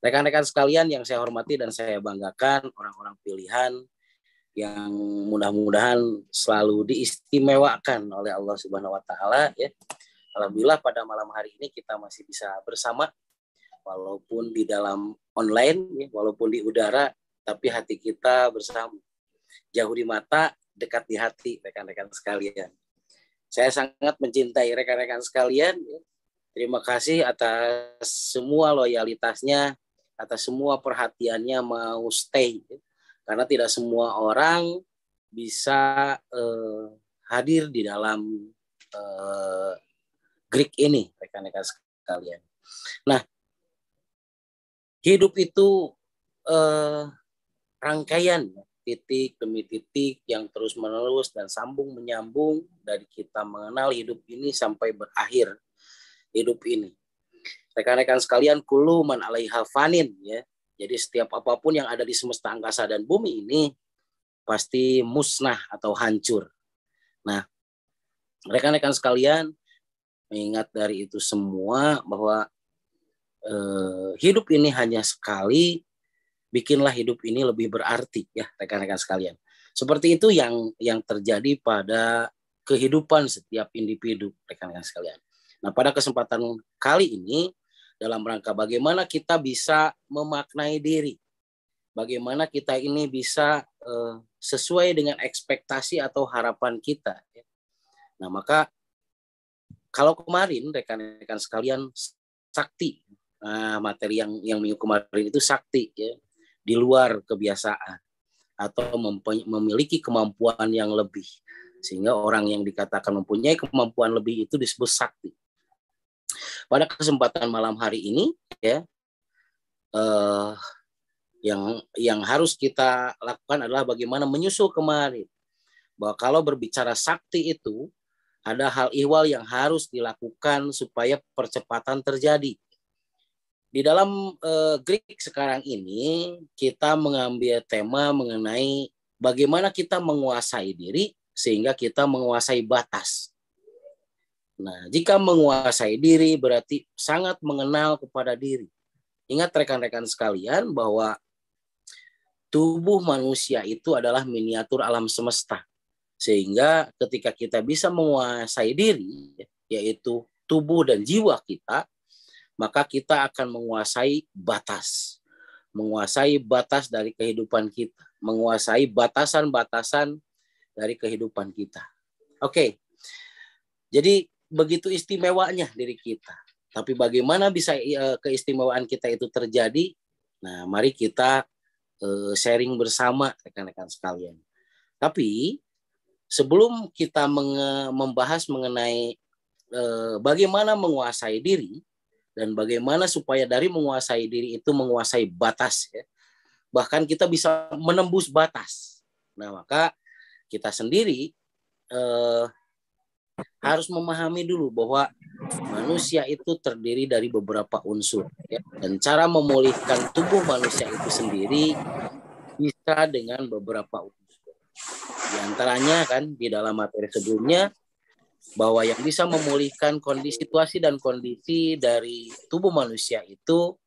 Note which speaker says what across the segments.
Speaker 1: Rekan-rekan sekalian yang saya hormati dan saya banggakan, orang-orang pilihan yang mudah-mudahan selalu diistimewakan oleh Allah Subhanahu wa taala ya. Alhamdulillah pada malam hari ini kita masih bisa bersama walaupun di dalam online ya, walaupun di udara, tapi hati kita bersama. Jauh di mata, dekat di hati, rekan-rekan sekalian. Saya sangat mencintai rekan-rekan sekalian ya. Terima kasih atas semua loyalitasnya, atas semua perhatiannya mau stay ya. Karena tidak semua orang bisa hadir di dalam Greek ini, rekan-rekan sekalian. Nah, hidup itu rangkaian titik demi titik yang terus-menerus dan sambung menyambung dari kita mengenal hidup ini sampai berakhir hidup ini. Rekan-rekan sekalian, kullu man 'alaiha fanin ya. Jadi setiap apapun yang ada di semesta angkasa dan bumi ini pasti musnah atau hancur. Nah, rekan-rekan sekalian, mengingat dari itu semua bahwa hidup ini hanya sekali, bikinlah hidup ini lebih berarti ya rekan-rekan sekalian. Seperti itu yang terjadi pada kehidupan setiap individu rekan-rekan sekalian. Nah, pada kesempatan kali ini dalam rangka bagaimana kita bisa memaknai diri, bagaimana kita ini bisa sesuai dengan ekspektasi atau harapan kita. Nah, maka kalau kemarin rekan-rekan sekalian sakti, materi yang minggu kemarin itu sakti ya, di luar kebiasaan atau memiliki kemampuan yang lebih, sehingga orang yang dikatakan mempunyai kemampuan lebih itu disebut sakti. Pada kesempatan malam hari ini ya, yang harus kita lakukan adalah bagaimana menyusul kemarin, bahwa kalau berbicara sakti itu ada hal ihwal yang harus dilakukan supaya percepatan terjadi. Di dalam Greek sekarang ini kita mengambil tema mengenai bagaimana kita menguasai diri sehingga kita menguasai batas. Nah, jika menguasai diri berarti sangat mengenal kepada diri. Ingat rekan-rekan sekalian bahwa tubuh manusia itu adalah miniatur alam semesta. Sehingga ketika kita bisa menguasai diri, yaitu tubuh dan jiwa kita, maka kita akan menguasai batas. Menguasai batas dari kehidupan kita. Menguasai batasan-batasan dari kehidupan kita. Oke, jadi begitu istimewanya diri kita. Tapi bagaimana bisa keistimewaan kita itu terjadi? Nah, mari kita sharing bersama rekan-rekan sekalian. Tapi sebelum kita membahas mengenai bagaimana menguasai diri dan bagaimana supaya dari menguasai diri itu menguasai batas, ya, bahkan kita bisa menembus batas. Nah, maka kita sendiri harus memahami dulu bahwa manusia itu terdiri dari beberapa unsur, ya, dan cara memulihkan tubuh manusia itu sendiri bisa dengan beberapa unsur. Di antaranya kan di dalam materi sebelumnya bahwa yang bisa memulihkan situasi dan kondisi dari tubuh manusia itu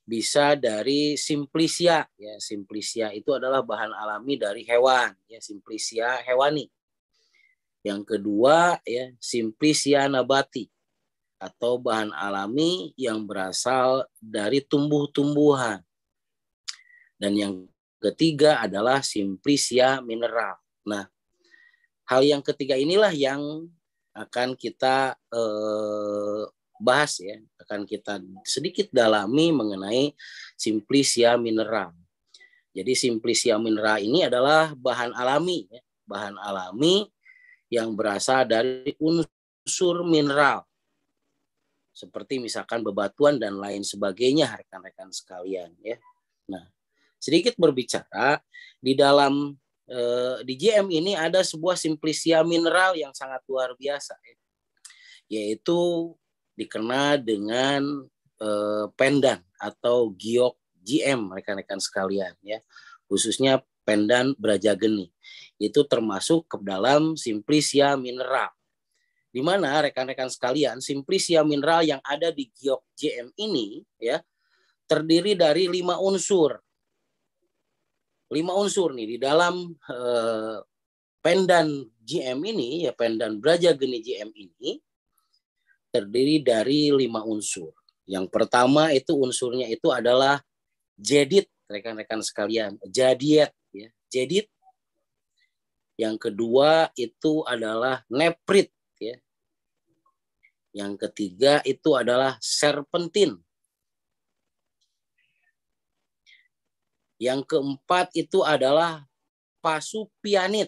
Speaker 1: bisa dari simplicia, ya. Simplicia itu adalah bahan alami dari hewan, ya, simplicia hewani. Yang kedua, ya, simplicia nabati atau bahan alami yang berasal dari tumbuh-tumbuhan. Dan yang ketiga adalah simplicia mineral. Nah, hal yang ketiga inilah yang akan kita bahas, ya, akan kita sedikit dalami mengenai simplicia mineral. Jadi simplicia mineral ini adalah bahan alami, ya, bahan alami yang berasal dari unsur mineral seperti misalkan bebatuan dan lain sebagainya rekan-rekan sekalian, ya. Nah, sedikit berbicara di dalam di GM ini ada sebuah simplicia mineral yang sangat luar biasa, ya, yaitu dikenal dengan pendan atau giok GM rekan-rekan sekalian, ya, khususnya pendan Brajageni. Itu termasuk ke dalam simplicia mineral. Di mana rekan-rekan sekalian simplicia mineral yang ada di giok GM ini, ya, terdiri dari 5 unsur. 5 unsur nih di dalam pendan GM ini, ya pendan Brajageni GM ini terdiri dari 5 unsur. Yang pertama itu unsurnya itu adalah jedit, rekan-rekan sekalian, jadiet, ya, jedit. Yang kedua itu adalah neprit, ya. Yang ketiga itu adalah serpentin. Yang keempat itu adalah fasupianit,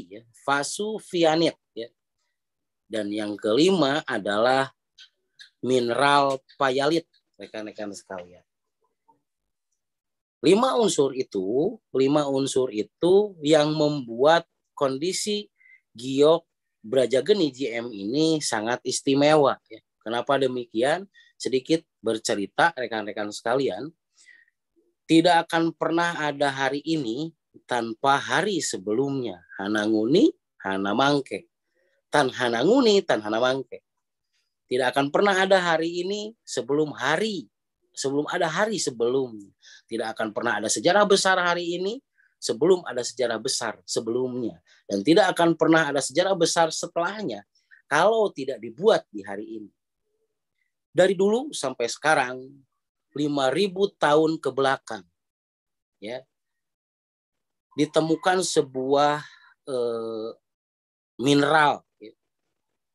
Speaker 1: ya, fasupianit, ya. Dan yang kelima adalah mineral payalit, rekan-rekan sekalian. 5 unsur itu yang membuat kondisi giok Brajageni GM ini sangat istimewa, ya. Kenapa demikian? Sedikit bercerita rekan-rekan sekalian, tidak akan pernah ada hari ini tanpa hari sebelumnya. Hananguni, Hanamangke. Tan Hananguni, Tan Hanamangke. Tidak akan pernah ada hari ini sebelum ada hari sebelumnya. Tidak akan pernah ada sejarah besar hari ini sebelum ada sejarah besar sebelumnya. Dan tidak akan pernah ada sejarah besar setelahnya kalau tidak dibuat di hari ini. Dari dulu sampai sekarang, 5.000 tahun ke belakang, ya, ditemukan sebuah mineral, ya,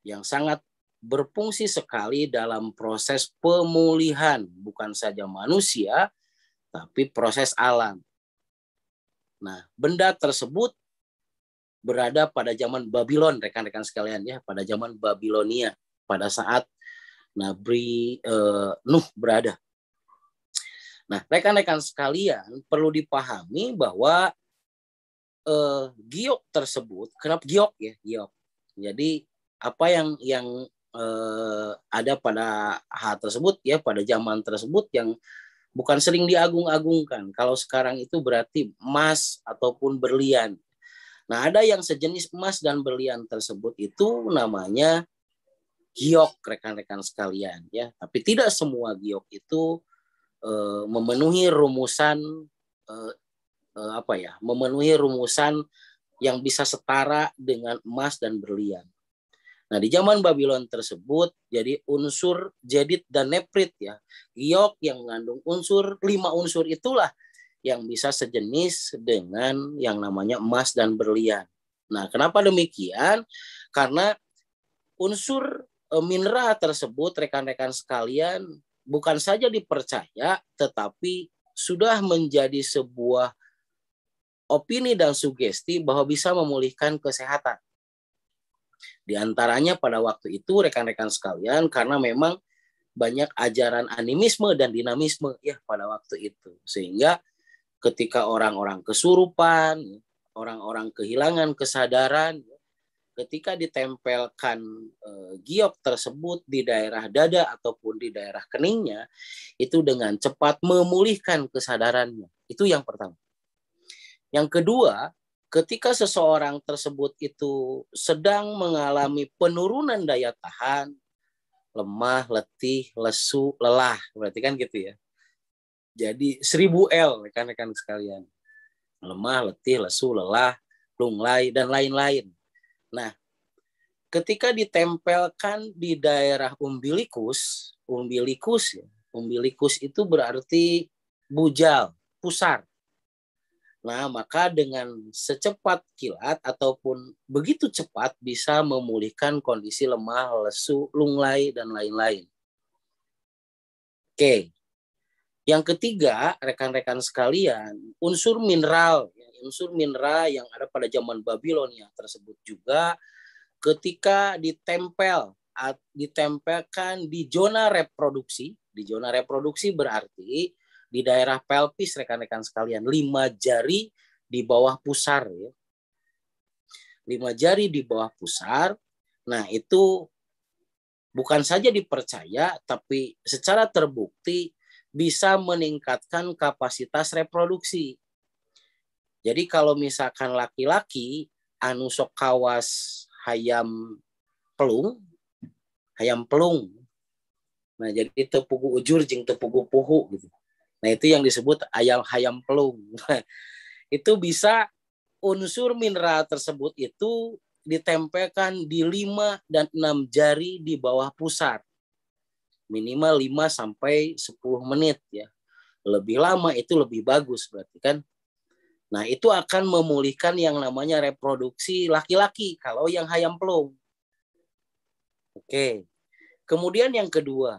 Speaker 1: yang sangat berfungsi sekali dalam proses pemulihan bukan saja manusia tapi proses alam. Nah, benda tersebut berada pada zaman Babylon, rekan-rekan sekalian, ya, pada zaman Babilonia pada saat Nabi Nuh berada. Nah, rekan-rekan sekalian perlu dipahami bahwa giok tersebut, kenapa giok, ya, giok. Jadi apa yang ada pada hal tersebut, ya, pada zaman tersebut yang bukan sering diagung-agungkan. Kalau sekarang itu berarti emas ataupun berlian. Nah, ada yang sejenis emas dan berlian tersebut itu namanya giok, rekan-rekan sekalian, ya. Tapi tidak semua giok itu memenuhi rumusan memenuhi rumusan yang bisa setara dengan emas dan berlian. Nah, di zaman Babylon tersebut, jadi unsur jedit dan neprit, ya, giok yang mengandung 5 unsur itulah yang bisa sejenis dengan yang namanya emas dan berlian. Nah, kenapa demikian? Karena unsur mineral tersebut, rekan-rekan sekalian, bukan saja dipercaya, tetapi sudah menjadi sebuah opini dan sugesti bahwa bisa memulihkan kesehatan. Di antaranya pada waktu itu rekan-rekan sekalian, karena memang banyak ajaran animisme dan dinamisme, ya, pada waktu itu. Sehingga ketika orang-orang kesurupan, orang-orang kehilangan kesadaran, ketika ditempelkan giok tersebut di daerah dada ataupun di daerah keningnya, itu dengan cepat memulihkan kesadarannya. Itu yang pertama. Yang kedua, ketika seseorang tersebut itu sedang mengalami penurunan daya tahan, lemah, letih, lesu, lelah, berarti kan gitu, ya. Jadi 1000 L, rekan-rekan sekalian. Lemah, letih, lesu, lelah, lunglai, dan lain-lain. Nah, ketika ditempelkan di daerah umbilikus, ya, umbilikus itu berarti bujal, pusar. Nah, maka dengan secepat kilat ataupun begitu cepat bisa memulihkan kondisi lemah, lesu, lunglai, dan lain-lain. Oke. Yang ketiga, rekan-rekan sekalian, unsur mineral yang ada pada zaman Babilonia tersebut juga ketika ditempelkan di zona reproduksi berarti di daerah pelvis, rekan-rekan sekalian, 5 jari di bawah pusar, ya. 5 jari di bawah pusar. Nah, itu bukan saja dipercaya, tapi secara terbukti bisa meningkatkan kapasitas reproduksi. Jadi kalau misalkan laki-laki anu sok kawas hayam pelung Nah, jadi tepugu ujur jeung tepugu puhu gitu. Nah, itu yang disebut ayam hayam pelung. Itu bisa unsur mineral tersebut itu ditempelkan di 5 dan 6 jari di bawah pusar. Minimal 5 sampai 10 menit ya. Lebih lama itu lebih bagus berarti kan. Nah, itu akan memulihkan yang namanya reproduksi laki-laki kalau yang hayam pelung. Oke. Kemudian yang kedua,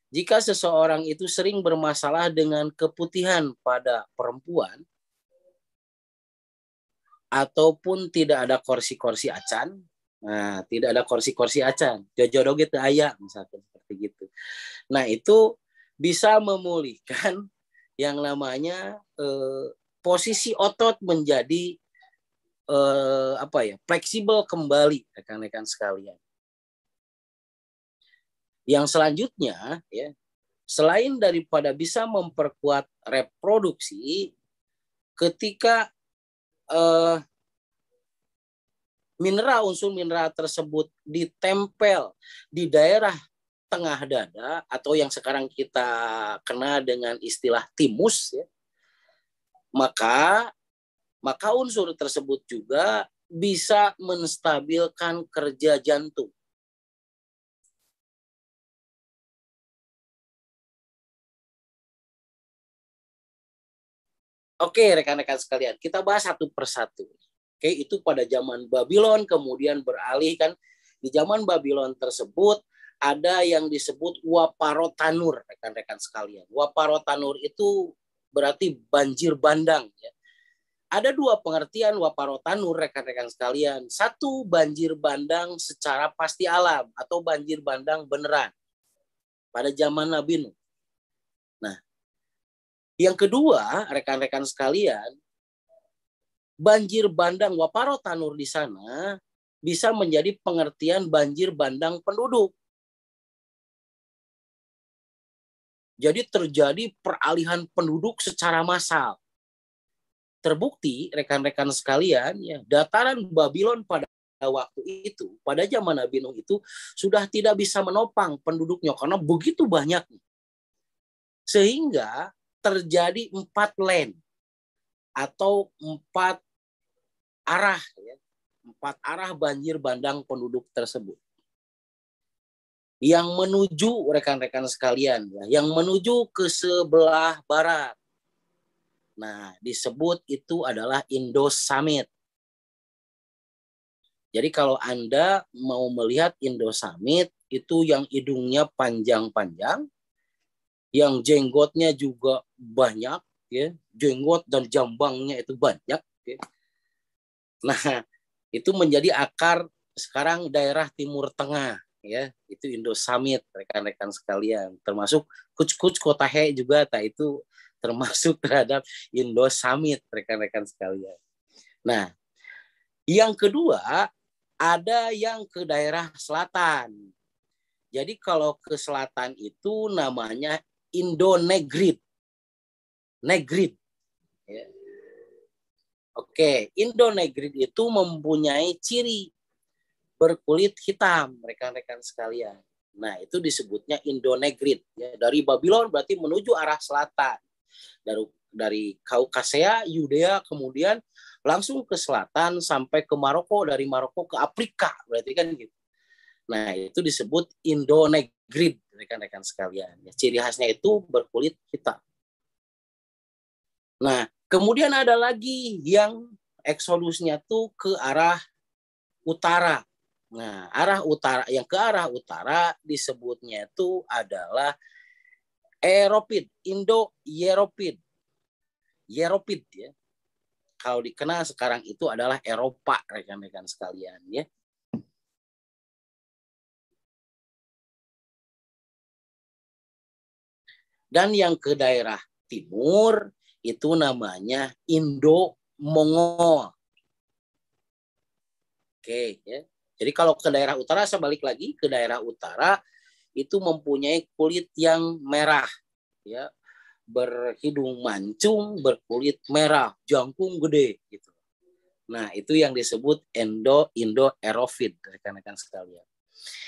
Speaker 1: jika seseorang itu sering bermasalah dengan keputihan pada perempuan ataupun tidak ada kursi-kursi acan, nah tidak ada kursi-kursi acan, jodoh gitu ayah misalkan seperti gitu. Nah itu bisa memulihkan yang namanya posisi otot menjadi fleksibel kembali rekan-rekan sekalian. Yang selanjutnya ya, selain daripada bisa memperkuat reproduksi, ketika unsur mineral tersebut ditempel di daerah tengah dada atau yang sekarang kita kenal dengan istilah timus ya, maka unsur tersebut juga bisa menstabilkan kerja jantung. Oke, rekan-rekan sekalian, kita bahas satu persatu. Oke, itu pada zaman Babylon, kemudian beralih kan di zaman Babylon tersebut ada yang disebut waparotanur, rekan-rekan sekalian. Waparotanur itu berarti banjir bandang ya. Ada dua pengertian waparotanur rekan-rekan sekalian. Satu, banjir bandang secara pasti alam atau banjir bandang beneran pada zaman Nabi Nuh. Nah, yang kedua, rekan-rekan sekalian, banjir bandang waparotanur di sana bisa menjadi pengertian banjir bandang penduduk. Jadi terjadi peralihan penduduk secara massal. Terbukti rekan-rekan sekalian, ya, dataran Babylon pada waktu itu, pada zaman Nabi Nuh itu sudah tidak bisa menopang penduduknya karena begitu banyak. Sehingga terjadi 4 land atau 4 arah ya, 4 arah banjir bandang penduduk tersebut. Yang menuju rekan-rekan sekalian ya, yang menuju ke sebelah barat. Nah, disebut itu adalah Indo-Samit. Jadi kalau Anda mau melihat Indo-Samit itu yang hidungnya panjang-panjang, yang jenggotnya juga banyak ya, jenggot dan jambangnya itu banyak ya. Nah, itu menjadi akar sekarang daerah Timur Tengah ya, itu Indo-Samit rekan-rekan sekalian, termasuk Kuch-Kuch Kota He juga itu termasuk terhadap Indo-Samit rekan-rekan sekalian. Nah, yang kedua ada yang ke daerah selatan. Jadi kalau ke selatan itu namanya Indo-Negrid. Negrid. Ya. Oke, Indo-Negrid itu mempunyai ciri berkulit hitam, rekan-rekan sekalian. Nah, itu disebutnya Indo-Negrid. Ya, dari Babylon berarti menuju arah selatan. Dari Kaukasea, Yudea, kemudian langsung ke selatan sampai ke Maroko, dari Maroko ke Afrika, berarti kan gitu. Nah, itu disebut Indo-Negrid, rekan-rekan sekalian. Ya, ciri khasnya itu berkulit hitam. Nah, kemudian ada lagi yang eksodusnya tuh ke arah utara. Nah, arah utara, yang ke arah utara disebutnya itu adalah Eropid, Indo-Yeropid. Yeropid ya. Kalau dikenal sekarang itu adalah Eropa, rekan-rekan sekalian ya. Dan yang ke daerah timur itu namanya Indo-Mongol. Oke ya. Jadi kalau ke daerah utara, saya balik lagi ke daerah utara itu mempunyai kulit yang merah ya, berhidung mancung, berkulit merah, jangkung gede gitu. Nah, itu yang disebut Indo-Eropid rekan-rekan sekalian.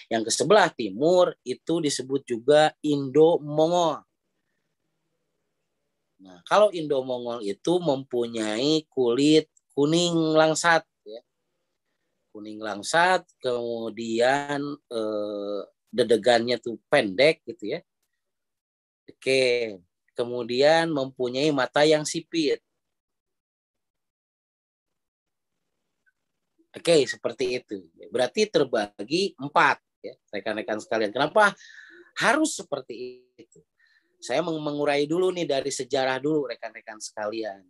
Speaker 1: Yang ke sebelah timur itu disebut juga Indo-Mongol. Nah, kalau Indo-Mongol itu mempunyai kulit kuning langsat, ya. Kuning langsat, kemudian dedegannya tuh pendek gitu ya. Oke, kemudian mempunyai mata yang sipit. Oke, seperti itu. Berarti terbagi 4, ya, rekan-rekan sekalian. Kenapa harus seperti itu? Saya mengurai dulu nih dari sejarah dulu, rekan-rekan sekalian.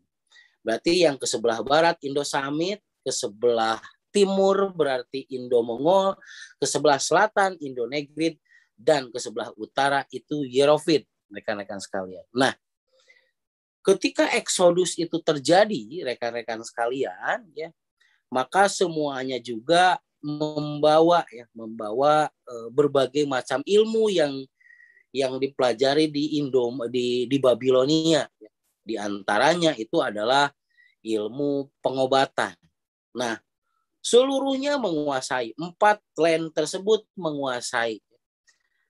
Speaker 1: Berarti yang ke sebelah barat Indo-Samit, ke sebelah timur berarti Indo-Mongol, ke sebelah selatan Indo-Negrid, dan ke sebelah utara itu Yerovid, rekan-rekan sekalian. Nah, ketika eksodus itu terjadi, rekan-rekan sekalian, ya, maka semuanya juga membawa berbagai macam ilmu yang dipelajari di Babilonia. Di antaranya itu adalah ilmu pengobatan. Nah, seluruhnya menguasai 4 land tersebut menguasai.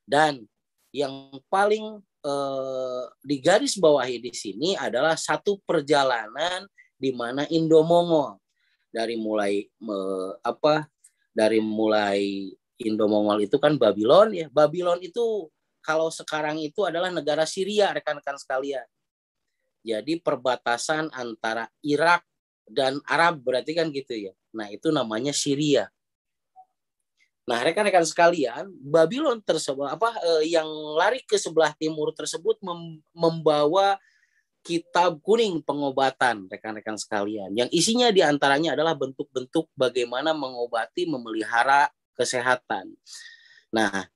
Speaker 1: Dan yang paling digaris bawahi di sini adalah satu perjalanan di mana Indo-Mongol dari mulai Indo-Mongol itu kan Babylon, ya. Babylon itu kalau sekarang itu adalah negara Syria, rekan-rekan sekalian. Jadi perbatasan antara Irak dan Arab berarti kan gitu ya. Nah, itu namanya Syria. Nah, rekan-rekan sekalian, Babylon tersebut yang lari ke sebelah timur tersebut membawa kitab kuning pengobatan, rekan-rekan sekalian. Yang isinya diantaranya adalah bentuk-bentuk bagaimana mengobati, memelihara kesehatan. Nah,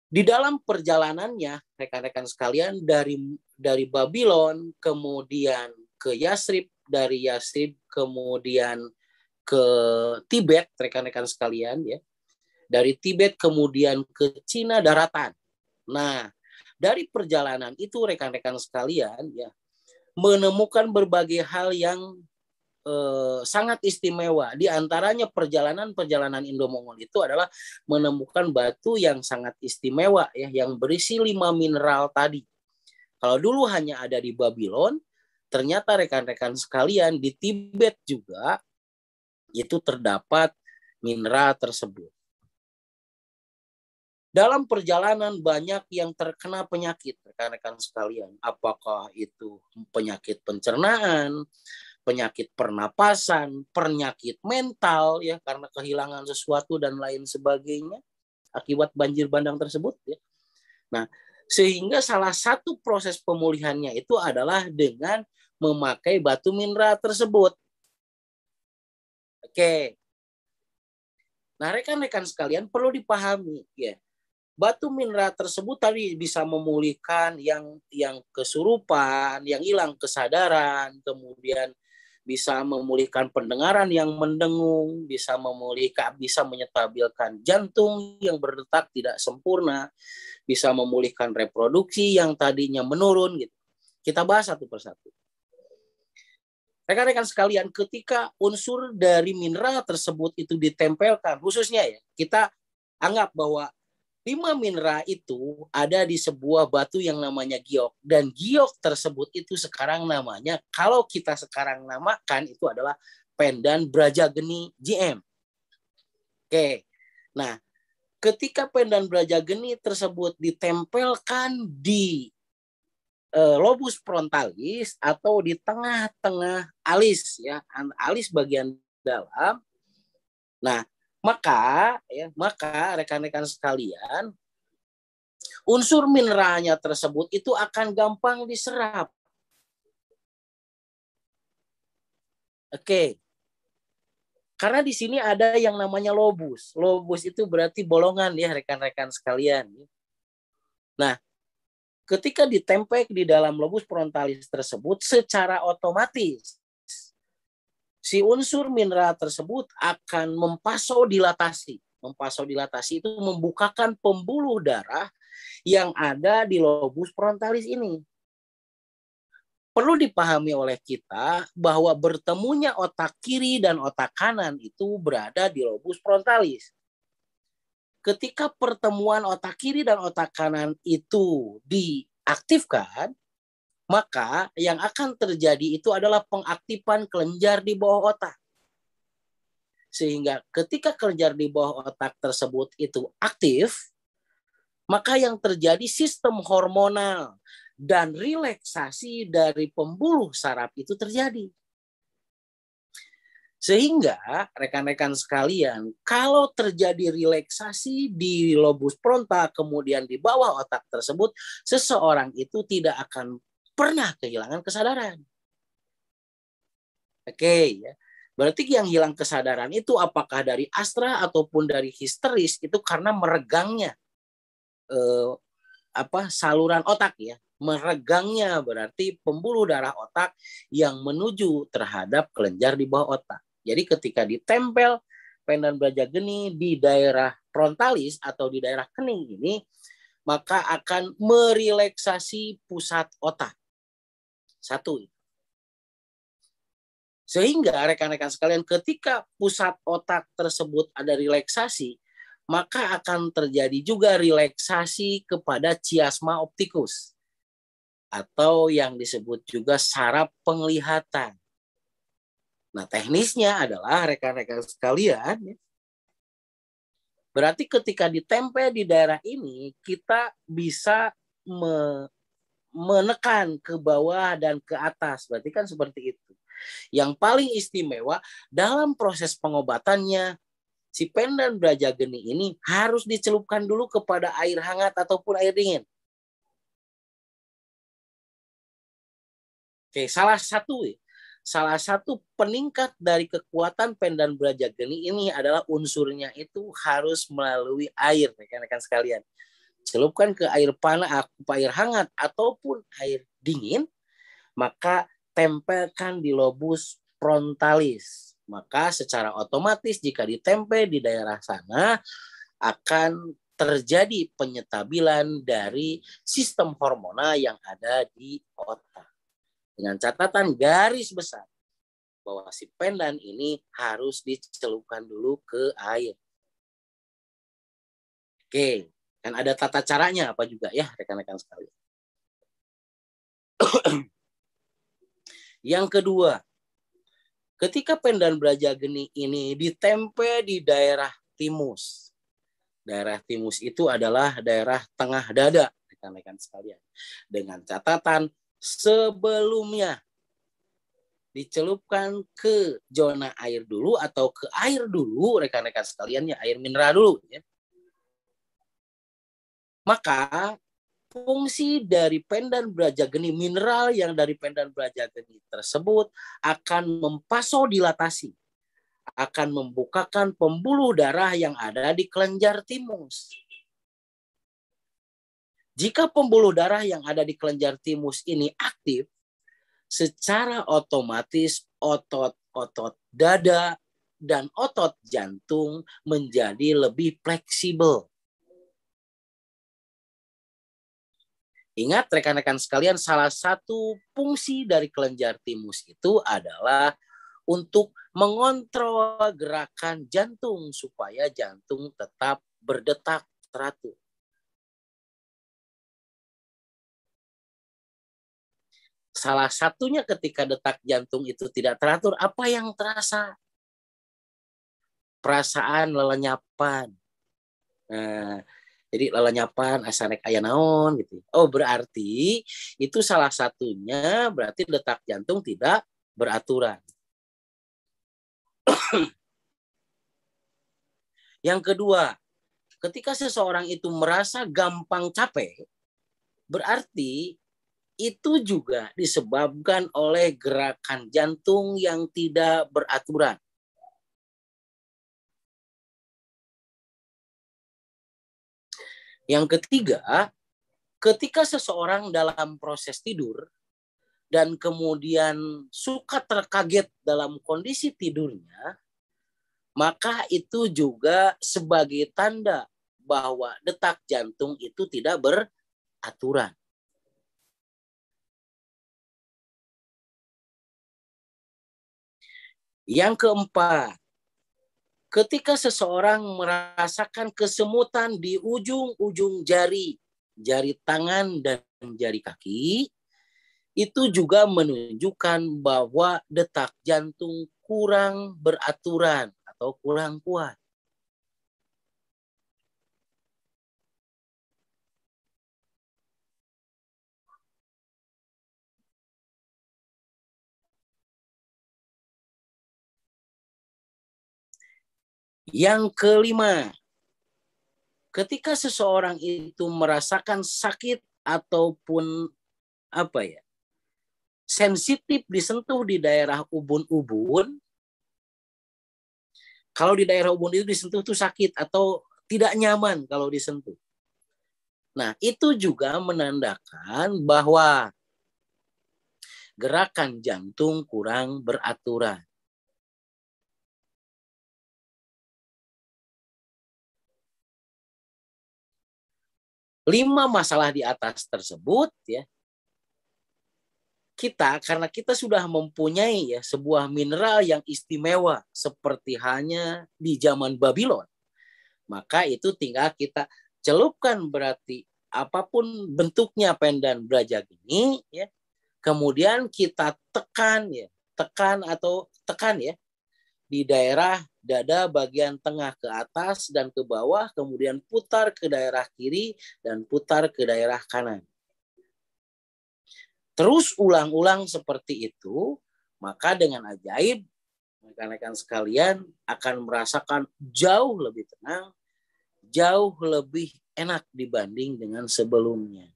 Speaker 1: di dalam perjalanannya, rekan-rekan sekalian, dari Babylon kemudian ke Yasrib, dari Yasrib kemudian ke Tibet, rekan-rekan sekalian, ya. Dari Tibet kemudian ke Cina daratan. Nah, dari perjalanan itu rekan-rekan sekalian, ya, menemukan berbagai hal yang sangat istimewa. Di antaranya perjalanan Indo-Mongol itu adalah menemukan batu yang sangat istimewa, ya, yang berisi 5 mineral tadi. Kalau dulu hanya ada di Babylon, ternyata rekan-rekan sekalian di Tibet juga itu terdapat mineral tersebut. Dalam perjalanan banyak yang terkena penyakit, rekan-rekan sekalian. Apakah itu penyakit pencernaan, penyakit pernapasan, penyakit mental, ya, karena kehilangan sesuatu dan lain sebagainya akibat banjir bandang tersebut, ya. Nah, sehingga salah satu proses pemulihannya itu adalah dengan memakai batu mineral tersebut. Oke. Nah, rekan-rekan sekalian perlu dipahami, ya. Batu mineral tersebut tadi bisa memulihkan yang kesurupan, yang hilang kesadaran, kemudian bisa memulihkan pendengaran yang mendengung, bisa menyetabilkan jantung yang berdetak tidak sempurna, bisa memulihkan reproduksi yang tadinya menurun gitu. Kita bahas satu persatu. Rekan-rekan sekalian, ketika unsur dari mineral tersebut itu ditempelkan, khususnya ya, kita anggap bahwa 5 mineral itu ada di sebuah batu yang namanya giok. Dan giok tersebut itu sekarang namanya, kalau kita sekarang namakan, itu adalah Pendan Brajageni GM. Oke. Nah, ketika Pendan Brajageni tersebut ditempelkan di lobus frontalis atau di tengah-tengah alis, ya, alis bagian dalam. Nah, maka rekan-rekan sekalian, unsur mineralnya tersebut itu akan gampang diserap. Oke. Karena di sini ada yang namanya lobus. Lobus itu berarti bolongan, ya, rekan-rekan sekalian. Nah, ketika ditempel di dalam lobus frontalis tersebut, secara otomatis si unsur mineral tersebut akan memvasodilatasi. Memvasodilatasi itu membukakan pembuluh darah yang ada di lobus frontalis ini. Perlu dipahami oleh kita bahwa bertemunya otak kiri dan otak kanan itu berada di lobus frontalis. ketika pertemuan otak kiri dan otak kanan itu diaktifkan, maka yang akan terjadi itu adalah pengaktifan kelenjar di bawah otak. Sehingga ketika kelenjar di bawah otak tersebut itu aktif, maka yang terjadi sistem hormonal dan relaksasi dari pembuluh saraf itu terjadi. Sehingga rekan-rekan sekalian, kalau terjadi relaksasi di lobus frontal kemudian di bawah otak tersebut, seseorang itu tidak akan pernah kehilangan kesadaran. Oke, ya. Berarti yang hilang kesadaran itu apakah dari astra ataupun dari histeris itu karena meregangnya saluran otak ya. Meregangnya berarti pembuluh darah otak yang menuju terhadap kelenjar di bawah otak. Jadi ketika ditempel pendan brajageni di daerah frontalis atau di daerah kening ini, maka akan merelaksasi pusat otak. Satu. Sehingga rekan-rekan sekalian ketika pusat otak tersebut ada relaksasi, maka akan terjadi juga relaksasi kepada chiasma opticus atau yang disebut juga saraf penglihatan. Nah, teknisnya adalah rekan-rekan sekalian, berarti ketika ditempel di daerah ini, kita bisa menekan ke bawah dan ke atas. Berarti kan seperti itu. Yang paling istimewa dalam proses pengobatannya, si pendan brajageni ini harus dicelupkan dulu kepada air hangat ataupun air dingin. Oke, salah satu peningkat dari kekuatan pendan brajageni ini adalah unsurnya itu harus melalui air, rekan-rekan sekalian. Celupkan ke air panas, air hangat ataupun air dingin, maka tempelkan di lobus frontalis. Maka secara otomatis jika ditempel di daerah sana akan terjadi penyetabilan dari sistem hormonal yang ada di otak. Dengan catatan garis besar bahwa si pendan ini harus dicelupkan dulu ke air. Oke, kan ada tata caranya apa juga ya rekan-rekan sekalian. Yang kedua, ketika pendan brajageni ini ditempel di daerah timus. Daerah timus itu adalah daerah tengah dada, rekan-rekan sekalian. Dengan catatan sebelumnya dicelupkan ke zona air dulu atau ke air dulu, rekan-rekan sekalian, ya air mineral dulu. Ya. Maka fungsi dari pendan brajageni, mineral yang dari pendan brajageni tersebut akan mempasodilatasi, akan membukakan pembuluh darah yang ada di kelenjar timus. Jika pembuluh darah yang ada di kelenjar timus ini aktif, secara otomatis otot-otot dada dan otot jantung menjadi lebih fleksibel. Ingat rekan-rekan sekalian, salah satu fungsi dari kelenjar timus itu adalah untuk mengontrol gerakan jantung supaya jantung tetap berdetak teratur. Salah satunya ketika detak jantung itu tidak teratur, apa yang terasa? Perasaan lelenyapan. Nah, jadi lelenyapan asanek aya naon gitu. Oh, berarti itu salah satunya berarti detak jantung tidak beraturan. Yang kedua, ketika seseorang itu merasa gampang capek, berarti itu juga disebabkan oleh gerakan jantung yang tidak beraturan. Yang ketiga, ketika seseorang dalam proses tidur dan kemudian suka terkaget dalam kondisi tidurnya, maka itu juga sebagai tanda bahwa detak jantung itu tidak beraturan. Yang keempat, Ketika seseorang merasakan kesemutan di ujung-ujung jari, jari tangan dan jari kaki, itu juga menunjukkan bahwa detak jantung kurang beraturan atau kurang kuat. Yang kelima, ketika seseorang itu merasakan sakit ataupun apa ya, sensitif disentuh di daerah ubun-ubun, kalau di daerah ubun itu disentuh tuh sakit atau tidak nyaman kalau disentuh. Nah, itu juga menandakan bahwa gerakan jantung kurang beraturan. 5 masalah di atas tersebut ya, karena kita sudah mempunyai ya sebuah mineral yang istimewa seperti hanya di zaman Babylon, maka itu tinggal kita celupkan, berarti apapun bentuknya pendan brajag ini ya, kemudian kita tekan ya, tekan ya di daerah dada bagian tengah ke atas dan ke bawah, kemudian putar ke daerah kiri dan putar ke daerah kanan. Terus ulang-ulang seperti itu, maka dengan ajaib rekan-rekan sekalian akan merasakan jauh lebih tenang, jauh lebih enak dibanding dengan sebelumnya.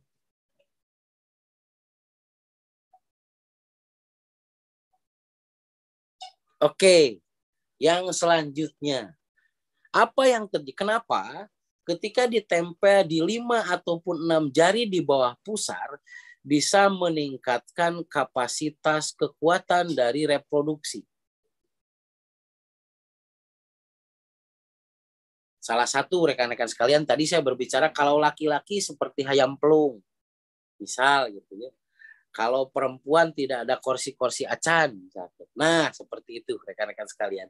Speaker 1: Oke, yang selanjutnya. Apa yang terjadi? Kenapa ketika ditempel di 5 ataupun 6 jari di bawah pusar bisa meningkatkan kapasitas kekuatan dari reproduksi? Salah satu rekan-rekan sekalian, tadi saya berbicara kalau laki-laki seperti hayam pelung, misal gitu ya. Kalau perempuan tidak ada kursi-kursi acan. Nah, seperti itu rekan-rekan sekalian.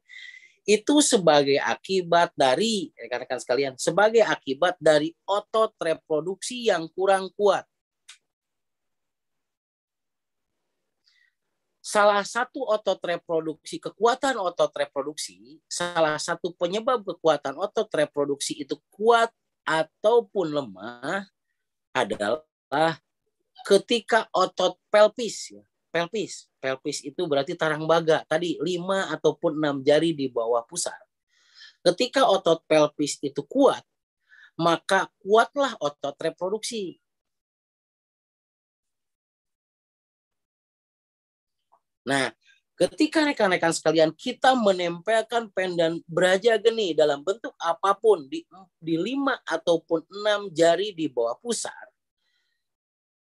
Speaker 1: Itu sebagai akibat dari, rekan-rekan sekalian, sebagai akibat dari otot reproduksi yang kurang kuat. Salah satu otot reproduksi, kekuatan otot reproduksi, salah satu penyebab kekuatan otot reproduksi itu kuat ataupun lemah adalah ketika otot pelvis ya. Pelvis itu berarti tarang baga. Tadi 5 ataupun 6 jari di bawah pusar. Ketika otot pelvis itu kuat, maka kuatlah otot reproduksi. Nah, ketika rekan-rekan sekalian kita menempelkan pendan brajageni dalam bentuk apapun di 5 ataupun 6 jari di bawah pusar,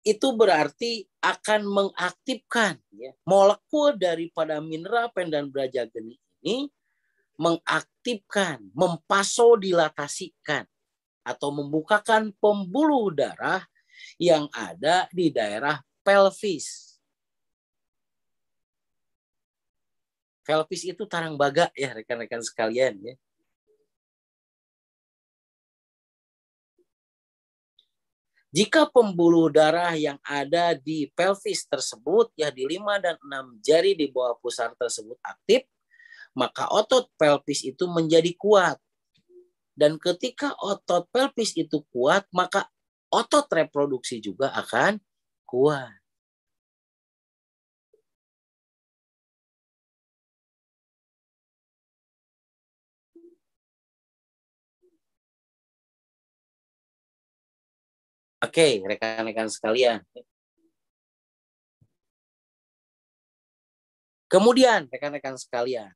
Speaker 1: itu berarti akan mengaktifkan ya, molekul daripada mineral pendan brajageni ini, mengaktifkan, mempasodilatasikan atau membukakan pembuluh darah yang ada di daerah pelvis. Pelvis itu tarang baga ya rekan-rekan sekalian ya. Jika pembuluh darah yang ada di pelvis tersebut ya di 5 dan 6 jari di bawah pusar tersebut aktif, maka otot pelvis itu menjadi kuat. Dan ketika otot pelvis itu kuat, maka otot reproduksi juga akan kuat. Oke, rekan-rekan sekalian. Kemudian, rekan-rekan sekalian,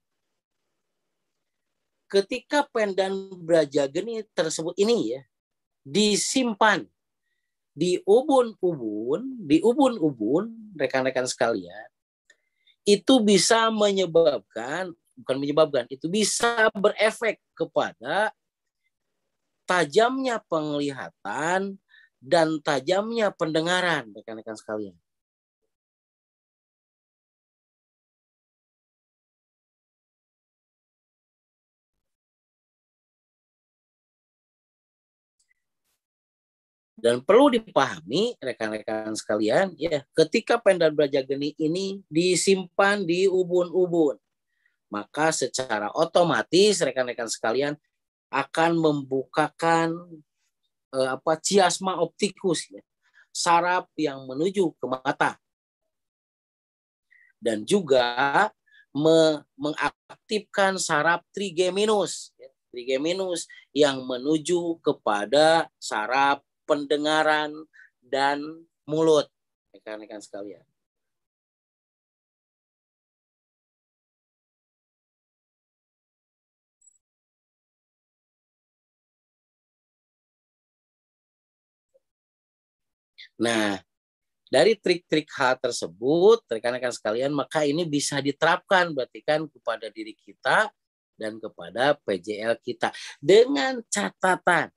Speaker 1: ketika pendan brajageni tersebut ini ya disimpan di ubun-ubun, rekan-rekan sekalian, itu bisa itu bisa berefek kepada tajamnya penglihatan dan tajamnya pendengaran, rekan-rekan sekalian. Dan perlu dipahami rekan-rekan sekalian, ya, ketika Pendan Brajageni ini disimpan di ubun-ubun, maka secara otomatis rekan-rekan sekalian akan membukakan chiasma optikus, ya, saraf yang menuju ke mata, dan juga mengaktifkan saraf trigeminus, ya, trigeminus yang menuju kepada saraf pendengaran dan mulut, rekan-rekan sekalian. Nah, dari trik-trik hal tersebut, rekan-rekan sekalian, maka ini bisa diterapkan berarti kan kepada diri kita dan kepada PJL kita. Dengan catatan,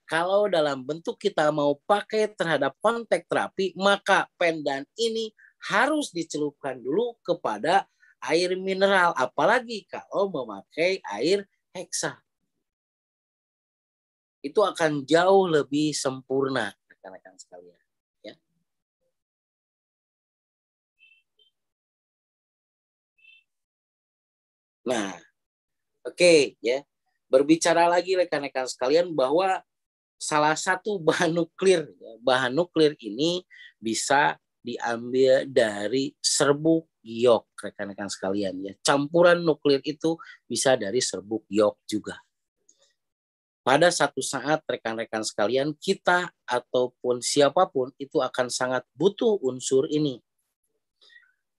Speaker 1: kalau dalam bentuk kita mau pakai terhadap kontak terapi, maka Pendan ini harus dicelupkan dulu kepada air mineral, apalagi kalau memakai air heksa. Itu akan jauh lebih sempurna, rekan-rekan sekalian. Ya. Nah, oke, ya. Berbicara lagi rekan-rekan sekalian bahwa salah satu bahan nuklir ini bisa diambil dari serbuk giok, rekan-rekan sekalian, ya. Campuran nuklir itu bisa dari serbuk giok juga. Pada satu saat rekan-rekan sekalian, kita ataupun siapapun itu akan sangat butuh unsur ini.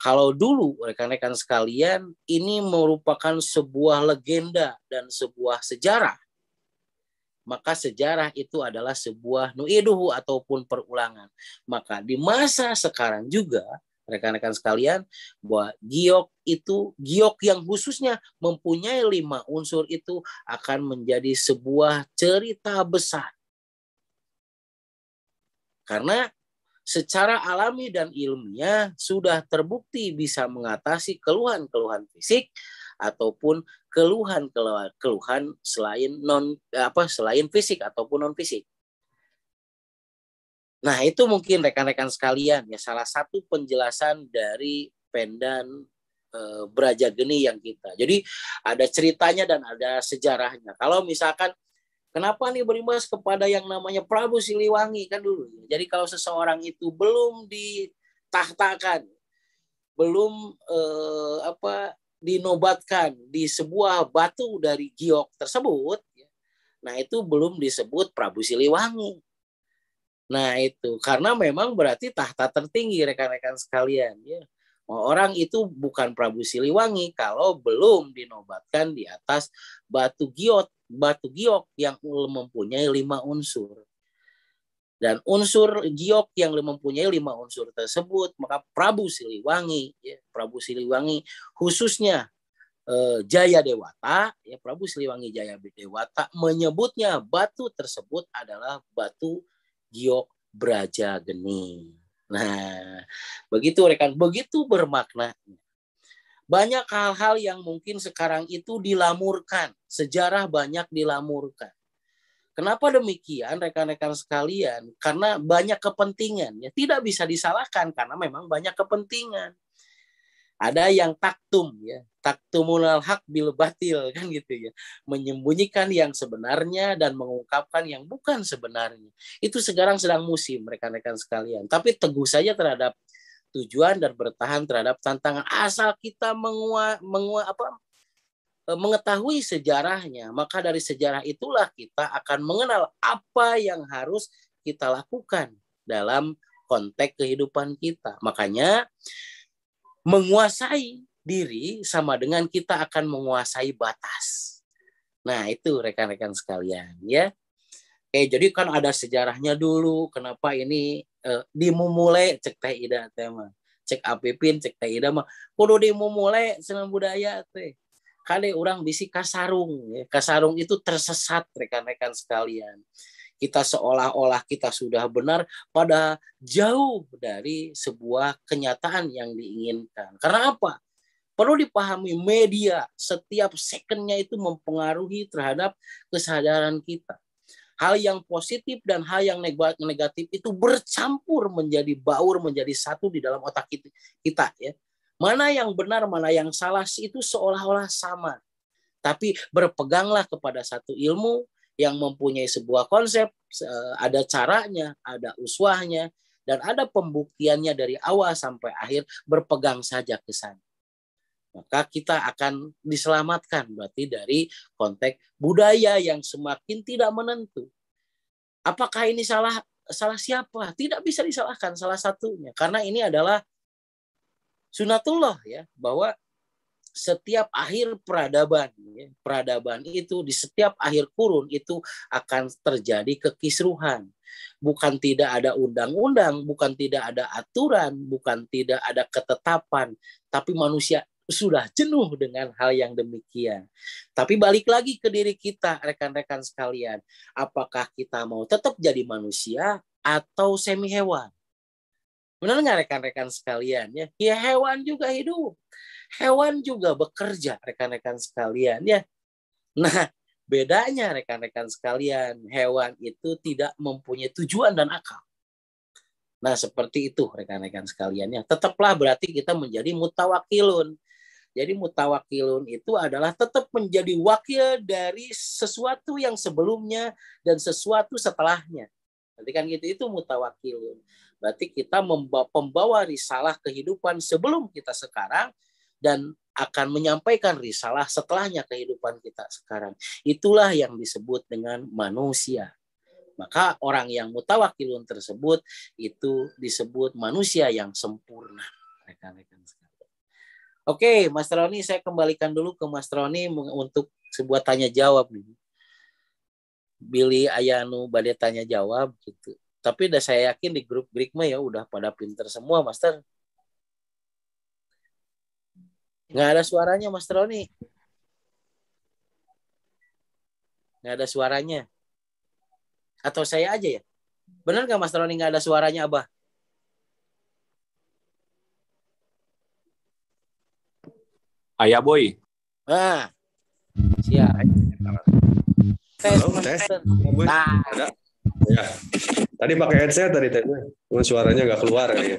Speaker 1: Kalau dulu rekan-rekan sekalian, ini merupakan sebuah legenda dan sebuah sejarah, maka sejarah itu adalah sebuah nu'iduhu ataupun perulangan. Maka di masa sekarang juga, rekan-rekan sekalian, bahwa giok yang khususnya mempunyai 5 unsur itu akan menjadi sebuah cerita besar. Karena secara alami dan ilmiah sudah terbukti bisa mengatasi keluhan-keluhan fisik ataupun keluhan selain fisik ataupun non fisik. Nah, itu mungkin rekan-rekan sekalian, ya, salah satu penjelasan dari Pendan Brajageni yang kita. Jadi ada ceritanya dan ada sejarahnya. Kalau misalkan kenapa nih berimbas kepada yang namanya Prabu Siliwangi kan dulu. Jadi kalau seseorang itu belum ditahtakan, belum dinobatkan di sebuah batu dari giok tersebut, nah itu belum disebut Prabu Siliwangi. Nah itu karena memang berarti tahta tertinggi rekan-rekan sekalian, ya. Orang itu bukan Prabu Siliwangi kalau belum dinobatkan di atas batu giok yang mempunyai 5 unsur. Dan unsur giok yang mempunyai 5 unsur tersebut, maka Prabu Siliwangi, ya, Prabu Siliwangi khususnya Jaya Dewata, ya, Prabu Siliwangi Jaya Dewata menyebutnya batu tersebut adalah batu giok Brajageni. Nah, begitu rekan, begitu bermakna. Banyak hal-hal yang mungkin sekarang itu dilamurkan, sejarah banyak dilamurkan. Kenapa demikian rekan-rekan sekalian? Karena banyak kepentingan, ya, tidak bisa disalahkan karena memang banyak kepentingan. Ada yang taktum, ya, taktumunal hak bil batil, kan gitu, ya, menyembunyikan yang sebenarnya dan mengungkapkan yang bukan sebenarnya. Itu sekarang sedang musim rekan-rekan sekalian. Tapi teguh saja terhadap tujuan dan bertahan terhadap tantangan asal kita mengetahui sejarahnya, maka dari sejarah itulah kita akan mengenal apa yang harus kita lakukan dalam konteks kehidupan kita. Makanya menguasai diri sama dengan kita akan menguasai batas. Nah, itu rekan-rekan sekalian, ya. Jadi kan ada sejarahnya dulu kenapa ini dimulai cek teh ida tema. Cek Apipin, cek teh ida mah kudu dimulai senang budaya teh. Kade orang bisi kasarung, ya. Kasarung itu tersesat rekan-rekan sekalian. Kita seolah-olah kita sudah benar pada jauh dari sebuah kenyataan yang diinginkan. Karena apa? Perlu dipahami media setiap secondnya itu mempengaruhi terhadap kesadaran kita. Hal yang positif dan hal yang negatif itu bercampur menjadi baur, menjadi satu di dalam otak kita ya. Mana yang benar, mana yang salah itu seolah-olah sama. Tapi berpeganglah kepada satu ilmu yang mempunyai sebuah konsep, ada caranya, ada uswahnya, dan ada pembuktiannya dari awal sampai akhir, berpegang saja ke sana. Maka kita akan diselamatkan berarti dari konteks budaya yang semakin tidak menentu. Apakah ini salah siapa? Tidak bisa disalahkan salah satunya, karena ini adalah sunatullah ya, bahwa setiap akhir peradaban, ya, peradaban itu di setiap akhir kurun itu akan terjadi kekisruhan. Bukan tidak ada undang-undang, bukan tidak ada aturan, bukan tidak ada ketetapan, tapi manusia sudah jenuh dengan hal yang demikian. Tapi balik lagi ke diri kita, rekan-rekan sekalian. Apakah kita mau tetap jadi manusia atau semi hewan? Benar nggak rekan-rekan sekalian? Ya, hewan juga hidup. Hewan juga bekerja, rekan-rekan sekalian. Ya. Nah, bedanya rekan-rekan sekalian, hewan itu tidak mempunyai tujuan dan akal. Nah, seperti itu rekan-rekan sekalian. Ya. Tetaplah berarti kita menjadi mutawakilun. Jadi mutawakilun itu adalah tetap menjadi wakil dari sesuatu yang sebelumnya dan sesuatu setelahnya. Berarti kan gitu, itu mutawakilun. Berarti kita pembawa risalah kehidupan sebelum kita sekarang dan akan menyampaikan risalah setelahnya kehidupan kita sekarang. Itulah yang disebut dengan manusia. Maka orang yang mutawakilun tersebut itu disebut manusia yang sempurna. Rekan-rekan sekalian. Oke, Mas Roni, saya kembalikan dulu ke Mas Roni untuk sebuah tanya jawab nih. Billy Ayanu badai tanya jawab gitu. Tapi udah saya yakin di grup mah ya udah pada pinter semua, Master. Nggak ada suaranya, Mas Roni. Nggak ada suaranya. Atau saya aja ya? Benar nggak Mas Roni nggak ada suaranya, Abah?
Speaker 2: Ayah boy.
Speaker 1: Nah, siap.
Speaker 3: Halo, tes. Nah. Ada. Ya. Tadi pakai headset tadi tesnya. Suaranya nggak keluar kali ya.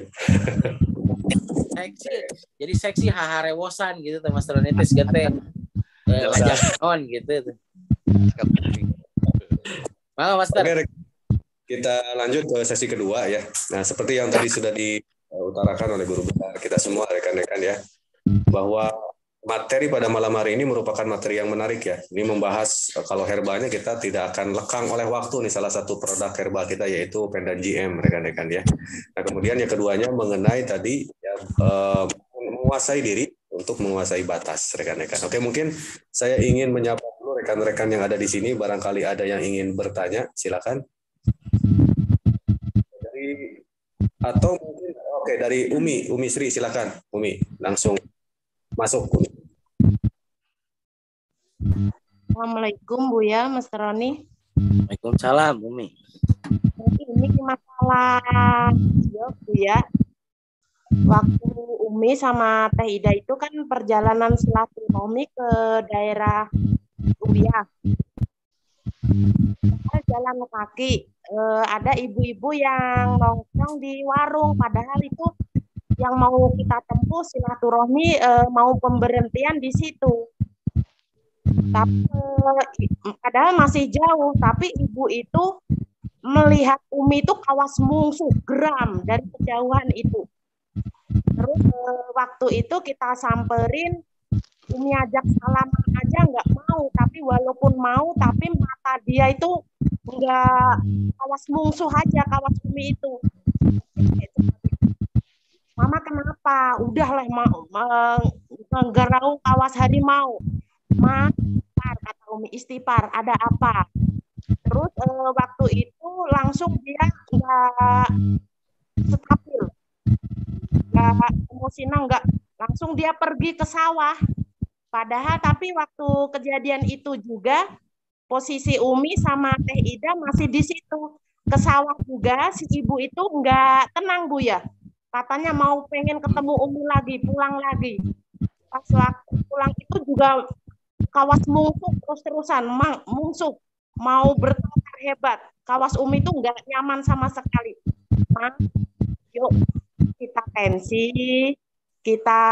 Speaker 1: Seksi. Jadi seksi haharewosan gitu tuh Mas Roni tes gete. Ngajak on gitu tuh. Master.
Speaker 3: Oke, kita lanjut ke sesi kedua ya. Nah, seperti yang tadi sudah diutarakan oleh guru besar kita semua rekan-rekan ya, bahwa materi pada malam hari ini merupakan materi yang menarik ya. Ini membahas kalau herbalnya kita tidak akan lekang oleh waktu nih, salah satu produk herbal kita yaitu Pandan GM rekan-rekan ya. Nah, kemudian yang keduanya mengenai tadi ya, menguasai diri untuk menguasai batas rekan-rekan. Oke, mungkin saya ingin menyapa dulu rekan-rekan yang ada di sini, barangkali ada yang ingin bertanya, silakan. Atau mungkin dari Umi Sri, silakan Umi, langsung masuk Umi.
Speaker 4: Assalamualaikum Bu ya, Mas Roni.
Speaker 1: Waalaikumsalam Umi.
Speaker 4: Ini masalah Bu ya. Waktu Umi sama Teh Ida itu kan perjalanan silaturahmi ke daerah Ubiah. Jalan kaki, ada ibu-ibu yang nongkrong di warung, padahal itu yang mau kita tempuh silaturahmi, mau pemberhentian di situ. Tapi padahal masih jauh, tapi ibu itu melihat Umi itu kawas mungsuh geram dari kejauhan itu. Terus waktu itu kita samperin, Umi ajak salaman aja nggak mau, tapi walaupun mau, tapi mata dia itu nggak kawas mungsuh aja, kawas Umi itu. Mama kenapa? Udahlah menggerau kawas harimau. Ma, kata Umi, istighfar, ada apa? Terus waktu itu langsung dia nggak stabil, nggak emosinya, nggak, langsung dia pergi ke sawah. Padahal tapi waktu kejadian itu juga posisi Umi sama Teh Ida masih di situ. Ke sawah juga si ibu itu nggak tenang Bu ya. Katanya mau pengen ketemu Umi lagi, pulang lagi. Pas waktu pulang itu juga kawas mungsuh terus-terusan, mungsuh, mau bertengkar hebat. Kawas Umi itu nggak nyaman sama sekali. Ma, yuk kita tensi, kita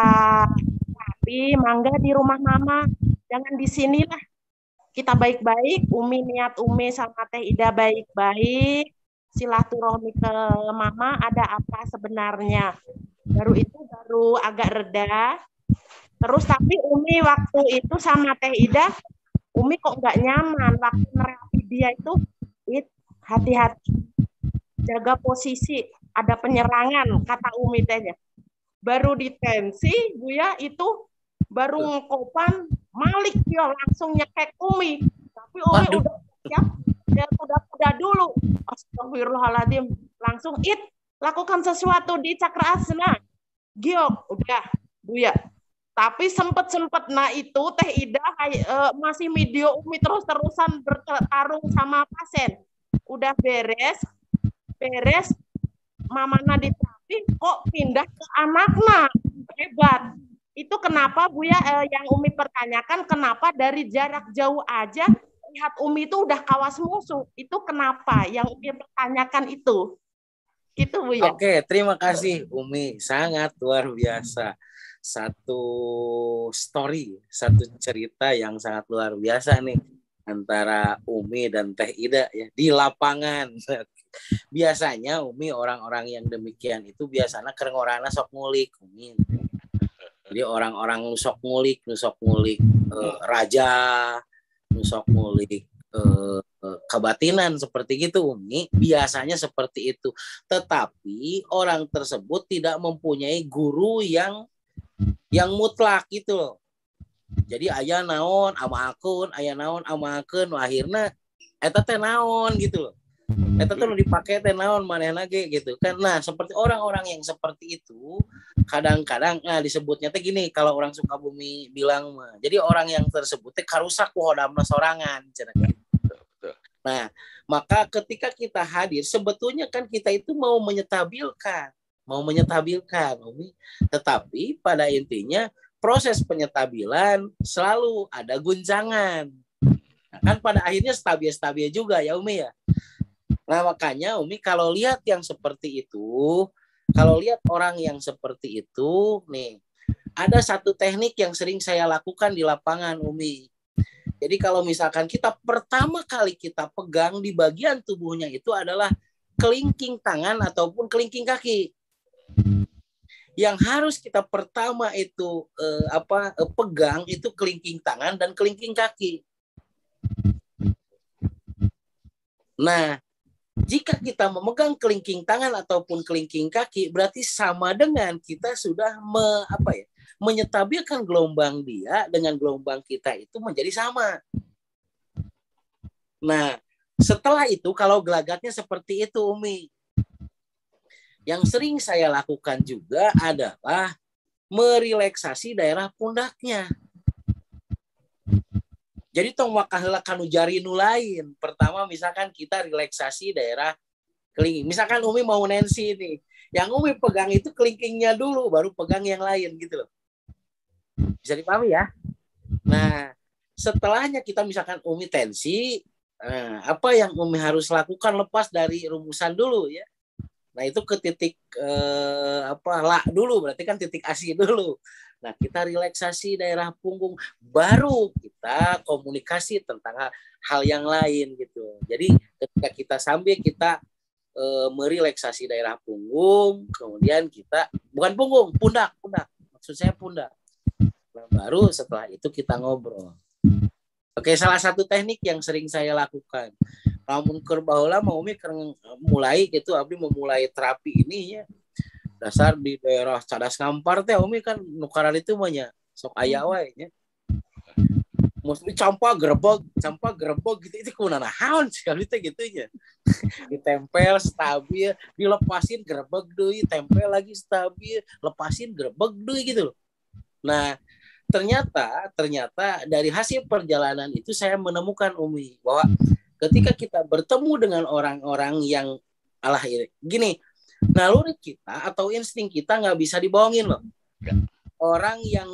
Speaker 4: rapi, mangga di rumah Mama. Jangan di sinilah. Kita baik-baik, Umi niat Umi sama Teh Ida baik-baik. Silaturahmi ke Mama, ada apa sebenarnya? Baru agak reda. Terus tapi Umi waktu itu sama Teh Ida, Umi kok nggak nyaman waktu nerapi dia itu, hati-hati, jaga posisi, ada penyerangan, kata Umi tehnya. Baru ditensi, Buya itu baru ngekopan, Malik dia langsung nyekek Umi. Tapi Umi udah siap, dia udah dulu. Astagfirullahaladzim, langsung lakukan sesuatu di cakra asna. Giok, udah, Buya. Tapi sempet nah itu Teh Ida masih video Umi terus-terusan bertarung sama pasien. Udah beres, Mamana diterapi kok pindah ke anaknya. Hebat. Itu kenapa Buya yang Umi pertanyakan, kenapa dari jarak jauh aja lihat Umi itu udah kawas musuh. Itu kenapa yang Umi pertanyakan itu. Gitu Buya.
Speaker 1: Oke, terima kasih Umi. Sangat luar biasa. Satu story, satu cerita yang sangat luar biasa nih antara Umi dan Teh Ida ya di lapangan. Biasanya Umi orang-orang yang demikian itu biasanya kerengorana sok ngulik Umi. Jadi orang-orang sok ngulik raja, sok ngulik kebatinan seperti gitu Umi, biasanya seperti itu. Tetapi orang tersebut tidak mempunyai guru yang mutlak gitu loh. Jadi aya naon ama akun, akhirnya eta teh naon gitu loh. Eta tuh dipakai teh naon manehna ge gitu kan. Nah, seperti orang-orang yang seperti itu kadang-kadang disebutnya teh gini kalau orang Sukabumi bilang mah. Jadi orang yang tersebut teh karusak ku hodamna sorangan cenah gitu. Nah, maka ketika kita hadir sebetulnya kan kita itu mau menyetabilkan Umi. Tetapi pada intinya proses penyetabilan selalu ada guncangan. Nah, kan pada akhirnya stabil juga ya Umi ya. Nah makanya Umi kalau lihat yang seperti itu, kalau lihat orang yang seperti itu, nih ada satu teknik yang sering saya lakukan di lapangan Umi. Jadi kalau misalkan kita pertama kali kita pegang di bagian tubuhnya itu adalah kelingking tangan ataupun kelingking kaki. Yang harus kita pertama itu pegang itu kelingking tangan dan kelingking kaki. Nah, jika kita memegang kelingking tangan ataupun kelingking kaki, berarti sama dengan kita sudah menyetabilkan gelombang dia dengan gelombang kita itu menjadi sama. Nah, setelah itu kalau gelagatnya seperti itu Umi, yang sering saya lakukan juga adalah merelaksasi daerah pundaknya. Jadi tong wakaheula kanu jari nu lain. Pertama misalkan kita relaksasi daerah kelingking. Misalkan Umi mau nensi nih. Yang Umi pegang itu kelingkingnya dulu baru pegang yang lain gitu loh. Bisa dipahami ya? Nah, setelahnya kita misalkan Umi tensi, apa yang Umi harus lakukan lepas dari rumusan dulu ya. Nah itu ke titik la dulu, berarti kan titik ASI dulu. Nah kita relaksasi daerah punggung, baru kita komunikasi tentang hal yang lain gitu. Jadi ketika kita sambil kita merelaksasi daerah punggung, kemudian kita bukan punggung, pundak, maksud saya pundak. Nah, baru setelah itu kita ngobrol. Oke, salah satu teknik yang sering saya lakukan. Lamun keur baheula mah Umi mulai gitu abdi memulai terapi ini ya. Dasar di daerah Cadas Ngampar teh Umi kan nukaran itu mah nya sok aya wae nya. Mesti campa gerebeg gitu itu kunaon naon sekali teh gitu nya. Ditempel stabil, dilepasin gerebeg deui, tempel lagi stabil, lepasin gerebeg deui gitu loh. Nah, ternyata dari hasil perjalanan itu saya menemukan Umi bahwa ketika kita bertemu dengan orang-orang yang gini, naluri kita atau insting kita nggak bisa dibohongin loh. Orang yang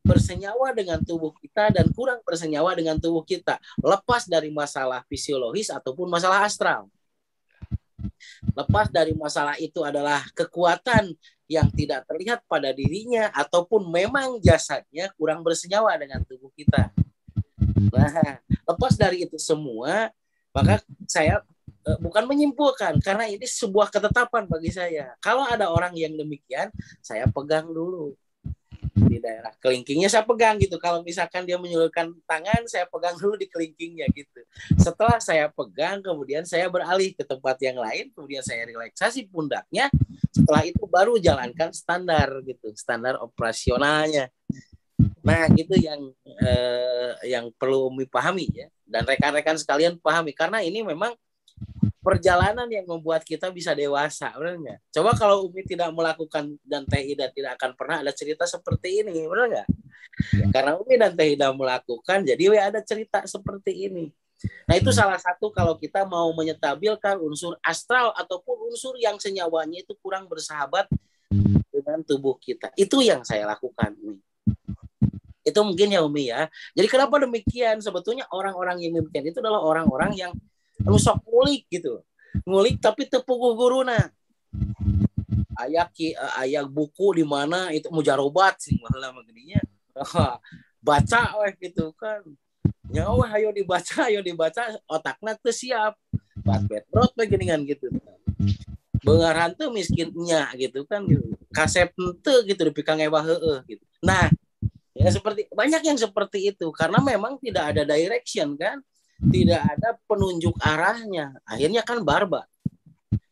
Speaker 1: bersenyawa dengan tubuh kita dan kurang bersenyawa dengan tubuh kita, lepas dari masalah fisiologis ataupun masalah astral. Lepas dari masalah itu adalah kekuatan yang tidak terlihat pada dirinya ataupun memang jasadnya kurang bersenyawa dengan tubuh kita. Nah, lepas dari itu semua, maka saya bukan menyimpulkan, karena ini sebuah ketetapan bagi saya. Kalau ada orang yang demikian, saya pegang dulu. Di daerah kelingkingnya saya pegang gitu. Kalau misalkan dia menyulurkan tangan, saya pegang dulu di kelingkingnya gitu. Setelah saya pegang, kemudian saya beralih ke tempat yang lain, kemudian saya relaksasi pundaknya. Setelah itu baru jalankan standar gitu, standar operasionalnya. Nah, itu yang perlu Umi pahami ya, dan rekan-rekan sekalian pahami, karena ini memang perjalanan yang membuat kita bisa dewasa, benar nggak? Coba kalau Umi tidak melakukan dan Teh Ida tidak akan pernah ada cerita seperti ini, benar nggak? Karena Umi dan Teh Ida melakukan, jadi ada cerita seperti ini. Nah, itu salah satu kalau kita mau menyetabilkan unsur astral ataupun unsur yang senyawanya itu kurang bersahabat dengan tubuh kita. Itu yang saya lakukan, Umi. Itu mungkin ya, Umi ya. Jadi kenapa demikian? Sebetulnya orang-orang yang demikian itu adalah orang-orang yang rusok ngulik gitu, ngulik tapi tepuguh guruna. Ayak buku di mana itu mujarobat sih malah begininya. Baca weh gitu kan. Nyawa ayo dibaca otakna teu siap. Bat betrot beginian gitu. Beungar hantu miskinnya gitu kan gitu. Kasep teu gitu dipikang ewah heueuh gitu. Nah, ya seperti banyak yang seperti itu karena memang tidak ada direction kan. Tidak ada penunjuk arahnya, akhirnya kan barbar.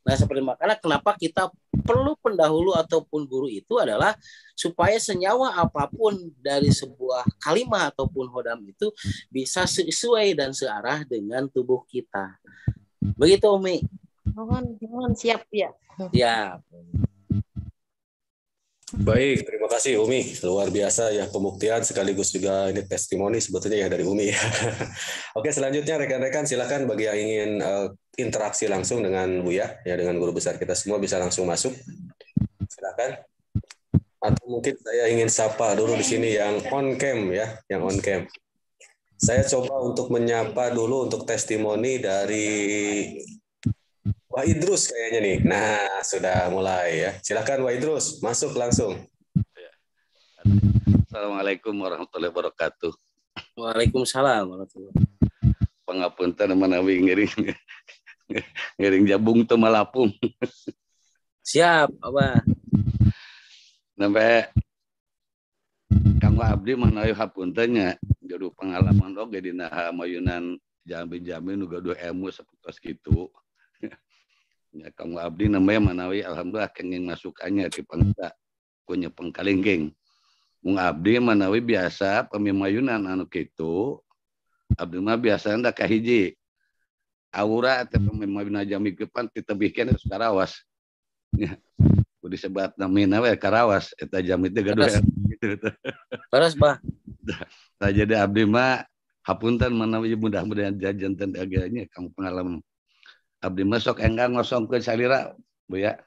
Speaker 1: Nah, seperti makanya kenapa kita perlu pendahulu ataupun guru itu adalah supaya senyawa apapun dari sebuah kalimat ataupun hodam itu bisa sesuai dan searah dengan tubuh kita. Begitu, Umi.
Speaker 4: Mohon siap ya.
Speaker 1: Ya.
Speaker 3: Baik, terima kasih Umi. Luar biasa ya pembuktian sekaligus juga ini testimoni sebetulnya ya dari Umi. Oke, selanjutnya rekan-rekan silakan bagi yang ingin interaksi langsung dengan Buya ya, dengan guru besar kita semua bisa langsung masuk. Silakan. Atau mungkin saya ingin sapa dulu di sini yang on cam ya, yang on cam. Saya coba untuk menyapa dulu untuk testimoni dari Wah Idrus kayaknya nih. Nah, sudah mulai ya. Silakan Wah Idrus, masuk langsung.
Speaker 5: Assalamualaikum warahmatullahi wabarakatuh.
Speaker 1: Waalaikumsalam warahmatullahi wabarakatuh.
Speaker 5: Pangapunten manawi ngiring jabung teu malapung.
Speaker 1: Siap, Abah.
Speaker 5: Sampai Kang Abdi manawi hapunten nya jodoh pengalaman oge dina mayunan jami-jami nu gaduh ilmu sapertos kitu. Ya Kang Abdi namanya manawi alhamdulillah kenging masukannya di pangsa kunya pengkalingking. Mung Abdi manawi biasa pemimayunan anu kitu. Abdi mah biasana da kahiji. Aura teh pemimayunan jami kepan ditebihkeun ka Karawas. Ya. Ku disebat namina we Karawas eta jami teh gaduh gitu.
Speaker 1: Terus, Bah.
Speaker 5: Tah jadi Abdi mah hapunten manawi mudah-mudahan janten aganya Kang pengalaman. Abdi masuk enggang ngosongkeun salira, Bu ya.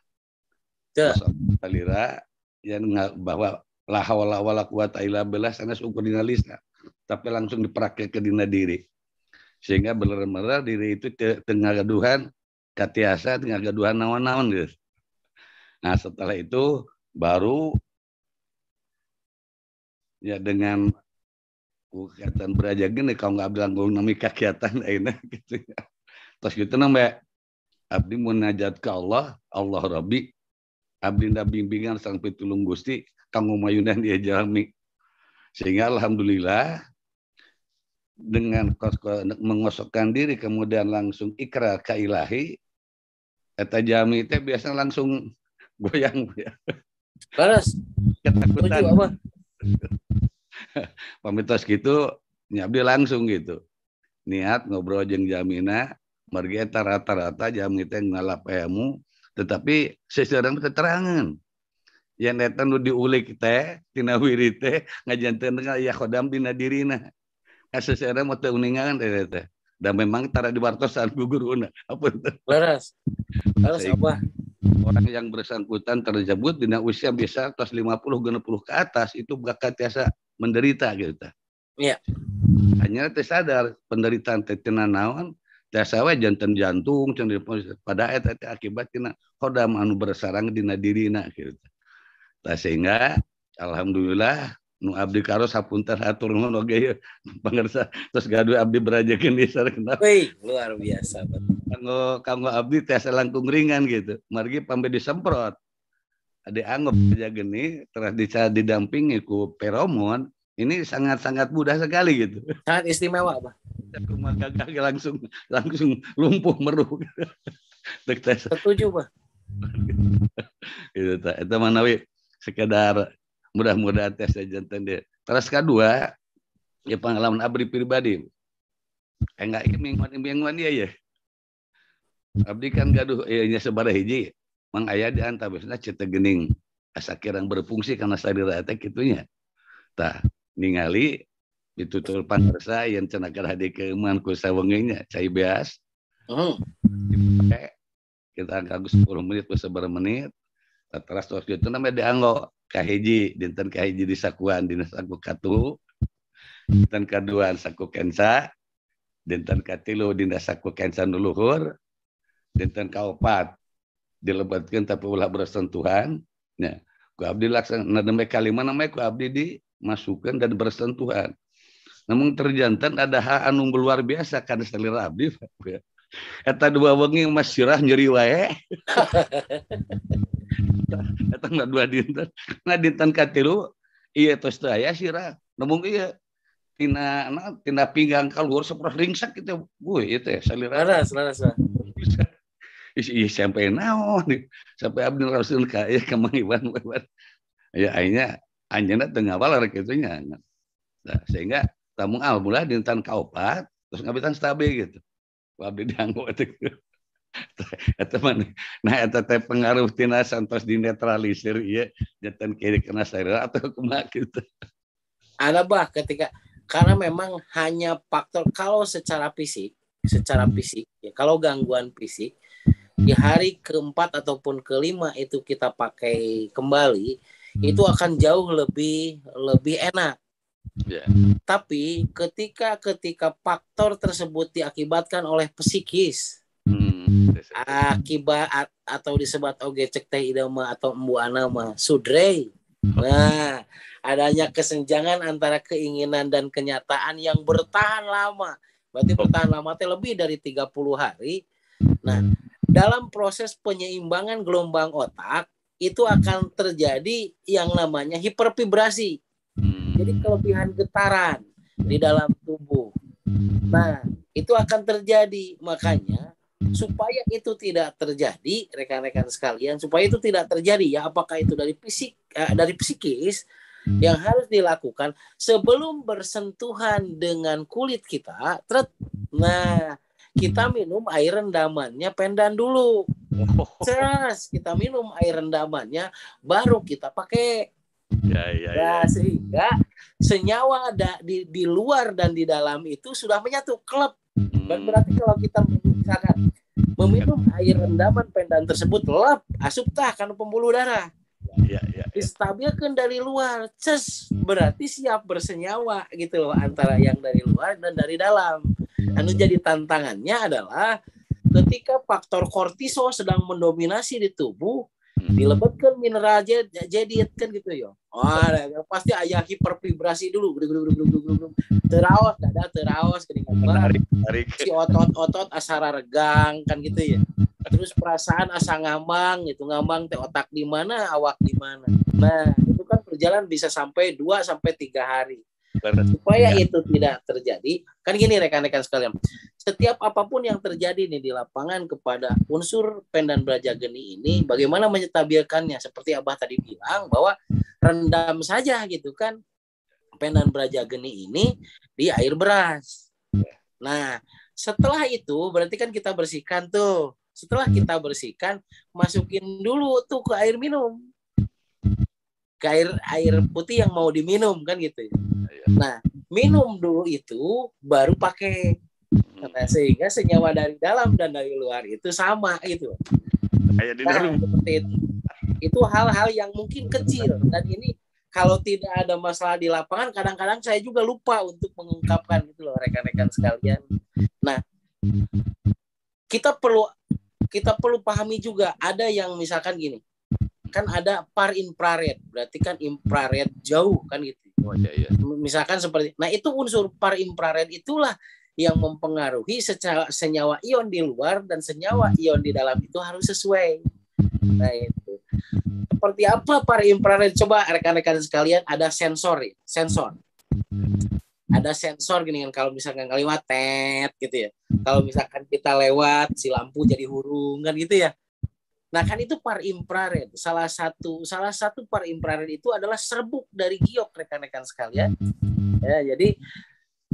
Speaker 5: Ngosong salira yang bahwa la haula wala quwata illa billah sanes ukur dina lisan, tapi langsung dipraktek ke dina diri. Sehingga bener-bener diri itu tengah gaduhan katiasa tengah gaduhan naon-naon gitu. Nah, setelah itu baru ya dengan kegiatan beraja gini kalau nggak bilang gue nami kegiatan aina gitu ya. Terus gitu nambah abdi munajat ke Allah, Allah Rabbi, abdi nda bimbingan sang pitulung Gusti kanggo mayunan dia jalmi. Sehingga alhamdulillah dengan mengosokkan diri kemudian langsung ikrar ka ilahi eta jami teh biasa langsung goyang ya.
Speaker 1: Terus
Speaker 5: Ketakutan.
Speaker 1: apa?
Speaker 5: Pamitos gitu nyabdi langsung gitu. Niat ngobrol jeung jamina margi eta rata-rata jami teh ngalap ilmu tetapi seseurang keterangan. Yang eta nu diulik teh tina wirid teh ngajanteun aya khodam dina dirina. Seseurang mah teu uningan teh. Dan memang tara diwartosan ku guruna. Apunten.
Speaker 1: Terus apa?
Speaker 5: Orang yang bersangkutan tersebut dina usia bisa 150 60 ke atas itu bakal tiasa menderita gitu.
Speaker 1: Iya.
Speaker 5: Hanya teh sadar penderitaan teh tina naon, teh sawe janten jantung pada eta teh akibatna kodam anu bersarang dina dirina gitu. Tah sehingga alhamdulillah nu abdi karos hapunten hatur nuhun oge ye pangarsa tos gaduh abdi berajekeun di sareng.
Speaker 1: Wih, luar biasa.
Speaker 5: Kanggo abdi teh langkung ringan gitu. Margi pambe disemprot. Ade anggap aja gini telah didampingi ku feromon, ini sangat-sangat mudah sekali gitu.
Speaker 1: Sangat istimewa, Pak.
Speaker 5: langsung lumpuh meruh.
Speaker 1: Setuju, Pak.
Speaker 5: Gitu, itu manawi sekedar mudah-mudahan tes jantan dia. Terus kedua, ya pengalaman abdi pribadi. Enggak mingguan dia ya. Abdi kan gaduh nya sabaraha hiji. Mang aya di antawisna cita gening asa kirang berfungsi karena sadira eta kitunya. Tah ningali ditutul pangarsa yang cenah hade keuman ku sawengeungnya cai beas. Kita angka 10 menit ku sabar menit. Terus tos kitu namanya dianggo ka hiji dinten ka hiji di sakuan dina saku katu. Dinten kaduan saku kensa. Dinten katilu dina saku kensa nu luhur. Dinten kaopat dilebatkan tapi ulah bersentuhan. Ya, ku abdi laksana nembe kalima namanya ku abdi dimasukkan dan bersentuhan. Namun terjantan ada hal anu luar biasa kana salira abdi. Eta dua wengi mas sirah nyeri wae. Eta mah dua dinten. Nah dinten katilu ieu tos teu aya sirah. Namun ieu tina pinggang kaluhur saprah ringsak kitu. Wuih ieu teh salira.
Speaker 1: Laras.
Speaker 5: Iya sampai naon sampai abdi rasul ka ya ka Mang Iwan ya akhirnya anjeunna teu ngawal rek kitu nya. Nah, sehingga tamu alhamdulillah dinten kaopat terus ngabitan stabil gitu. Abdi dianggo eta. Eta mah nah eta teh pengaruh tina santos dinetralisir ieu janten kiri kena saira atau kumaha kitu.
Speaker 1: Ada bah ketika karena memang hanya faktor kalau secara fisik ya kalau gangguan fisik di hari keempat ataupun kelima itu kita pakai kembali itu akan jauh lebih enak.
Speaker 5: Yeah.
Speaker 1: Tapi ketika faktor tersebut diakibatkan oleh psikis, akibat atau disebut oge cek teh idama atau embu anama sudrei. Nah, adanya kesenjangan antara keinginan dan kenyataan yang bertahan lama. Berarti bertahan lama teh lebih dari 30 hari. Nah, dalam proses penyeimbangan gelombang otak itu akan terjadi yang namanya hipervibrasi. Jadi kelebihan getaran di dalam tubuh. Nah, itu akan terjadi. Makanya supaya itu tidak terjadi, rekan-rekan sekalian, supaya itu tidak terjadi ya apakah itu dari psikis yang harus dilakukan sebelum bersentuhan dengan kulit kita. Nah, kita minum air rendamannya pendan dulu. Terus kita minum air rendamannya baru kita pakai. Ya. Sehingga senyawa di luar dan di dalam itu sudah menyatu klep. Berarti kalau kita misalkan meminum air rendaman pendan tersebut lep asup tah kana pembuluh darah. Ya. Distabilkan dari luar. Berarti siap bersenyawa gitu loh antara yang dari luar dan dari dalam. Anu jadi tantangannya adalah ketika faktor kortisol sedang mendominasi di tubuh, dilebetkan mineral jadi kan gitu ya. Pasti aya hipervibrasi dulu. Teraos dada teraos keringat. Si otot asara regang kan gitu ya. Terus perasaan asa ngambang gitu, ngambang teh otak di mana, awak di mana. Nah, itu kan berjalan bisa sampai 2 sampai 3 hari. Supaya itu tidak terjadi, kan gini rekan-rekan sekalian, setiap apapun yang terjadi nih di lapangan kepada unsur pendan brajageni ini, bagaimana menyetabilkannya? Seperti Abah tadi bilang bahwa rendam saja gitu kan pendan brajageni ini di air beras. Nah, setelah itu berarti kan kita bersihkan tuh. Setelah kita bersihkan, masukin dulu tuh ke air minum. Ke air putih yang mau diminum kan gitu ya. Nah, minum dulu itu baru pakai. Nah, sehingga senyawa dari dalam dan dari luar itu sama gitu. Nah, seperti itu. Itu hal-hal yang mungkin kecil dan ini kalau tidak ada masalah di lapangan, kadang-kadang saya juga lupa untuk mengungkapkan gitu loh rekan-rekan sekalian. Nah, kita perlu pahami juga, ada yang misalkan gini, kan ada par infrared, berarti kan infrared jauh kan gitu.
Speaker 5: Oh, iya.
Speaker 1: Misalkan seperti, nah itu unsur par infrared itulah yang mempengaruhi senyawa ion di luar dan senyawa ion di dalam itu harus sesuai. Nah itu. Seperti apa par infrared? Coba rekan-rekan sekalian, ada sensor. Ada sensor gini kan, kalau misalkan lewat gitu ya. Kalau misalkan kita lewat si lampu jadi hurung kan gitu ya. Nah kan itu par infrared. Salah satu par infrared itu adalah serbuk dari giok rekan-rekan sekalian. Ya, jadi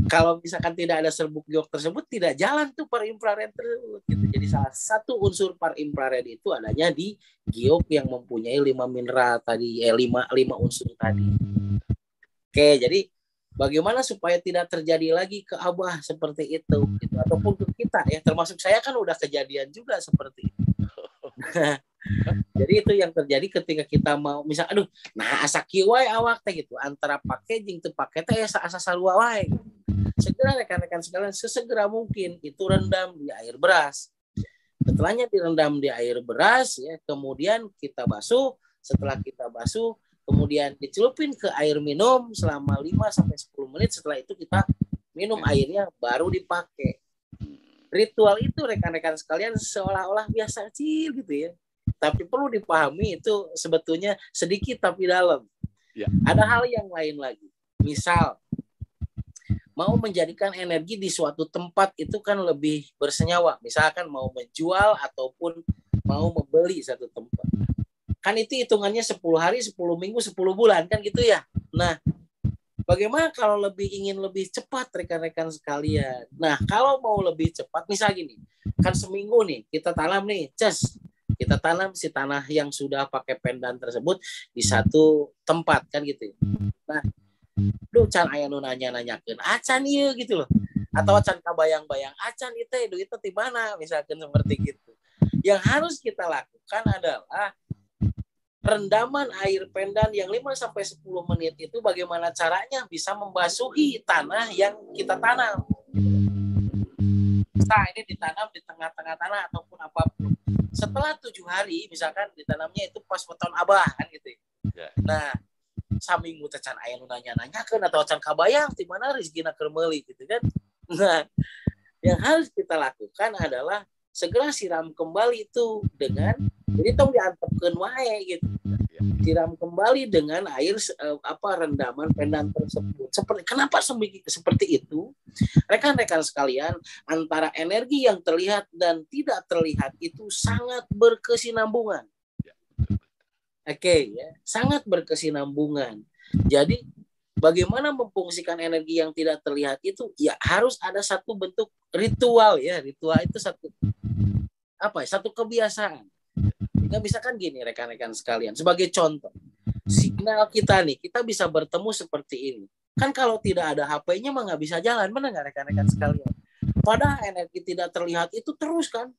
Speaker 1: kalau misalkan tidak ada serbuk giok tersebut, tidak jalan tuh par infrared tersebut. Gitu. Jadi salah satu unsur par infrared itu adanya di giok yang mempunyai 5 mineral tadi, 5 unsur tadi. Oke, jadi bagaimana supaya tidak terjadi lagi ke Abah seperti itu, gitu. Ataupun ke kita ya, termasuk saya kan udah kejadian juga seperti itu. Jadi itu yang terjadi ketika kita mau misal nah asa kieu wae awak teh gitu, antara pakai jeung teu pake teh asa salua wae. Segera rekan-rekan sekalian sesegera mungkin itu rendam di air beras. Setelahnya direndam di air beras ya, kemudian kita basuh. Setelah kita basuh, kemudian dicelupin ke air minum selama 5 sampai 10 menit. Setelah itu kita minum airnya baru dipakai. Ritual itu rekan-rekan sekalian seolah-olah biasa kecil gitu ya. Tapi perlu dipahami itu sebetulnya sedikit tapi dalam.
Speaker 5: Ya.
Speaker 1: Ada hal yang lain lagi. Misal mau menjadikan energi di suatu tempat itu kan lebih bersenyawa. Misalkan mau menjual ataupun mau membeli satu tempat. Kan itu hitungannya 10 hari, 10 minggu, 10 bulan kan gitu ya. Nah, bagaimana kalau ingin lebih cepat rekan-rekan sekalian? Nah, kalau mau lebih cepat, misal gini, kan seminggu nih kita tanam nih, kita tanam si tanah yang sudah pakai pendan tersebut di satu tempat kan gitu. Nah, can aya nu nanya-nanyakeun, acan ieu gitu loh. Atau acan kabayang-bayang, acan itu di mana? Misalkan seperti gitu. Yang harus kita lakukan adalah rendaman air pendan yang 5 sampai 10 menit itu bagaimana caranya bisa membasuhi tanah yang kita tanam. Nah, ini ditanam di tengah-tengah tanah ataupun apapun. Setelah 7 hari, misalkan ditanamnya itu pas weton Abah kan gitu. Nah, saminggu tecan aya nu nanya-nanyakeun atau can kabayang di mana rezekina keur meuli gitu kan. Nah, yang harus kita lakukan adalah segera siram kembali itu dengan jadi tong diantepkeun wae gitu. Siram kembali dengan air rendaman pendan tersebut. Kenapa seperti itu? Rekan-rekan sekalian, antara energi yang terlihat dan tidak terlihat itu sangat berkesinambungan. Oke, ya, sangat berkesinambungan. Jadi bagaimana memfungsikan energi yang tidak terlihat itu? Ya harus ada satu bentuk ritual ya. Ritual itu satu kebiasaan. Nggak bisa kan gini rekan-rekan sekalian. Sebagai contoh, signal kita nih, kita bisa bertemu seperti ini. Kan kalau tidak ada HP-nya mah nggak bisa jalan, benar nggak rekan-rekan sekalian? Padahal energi tidak terlihat itu terus kan.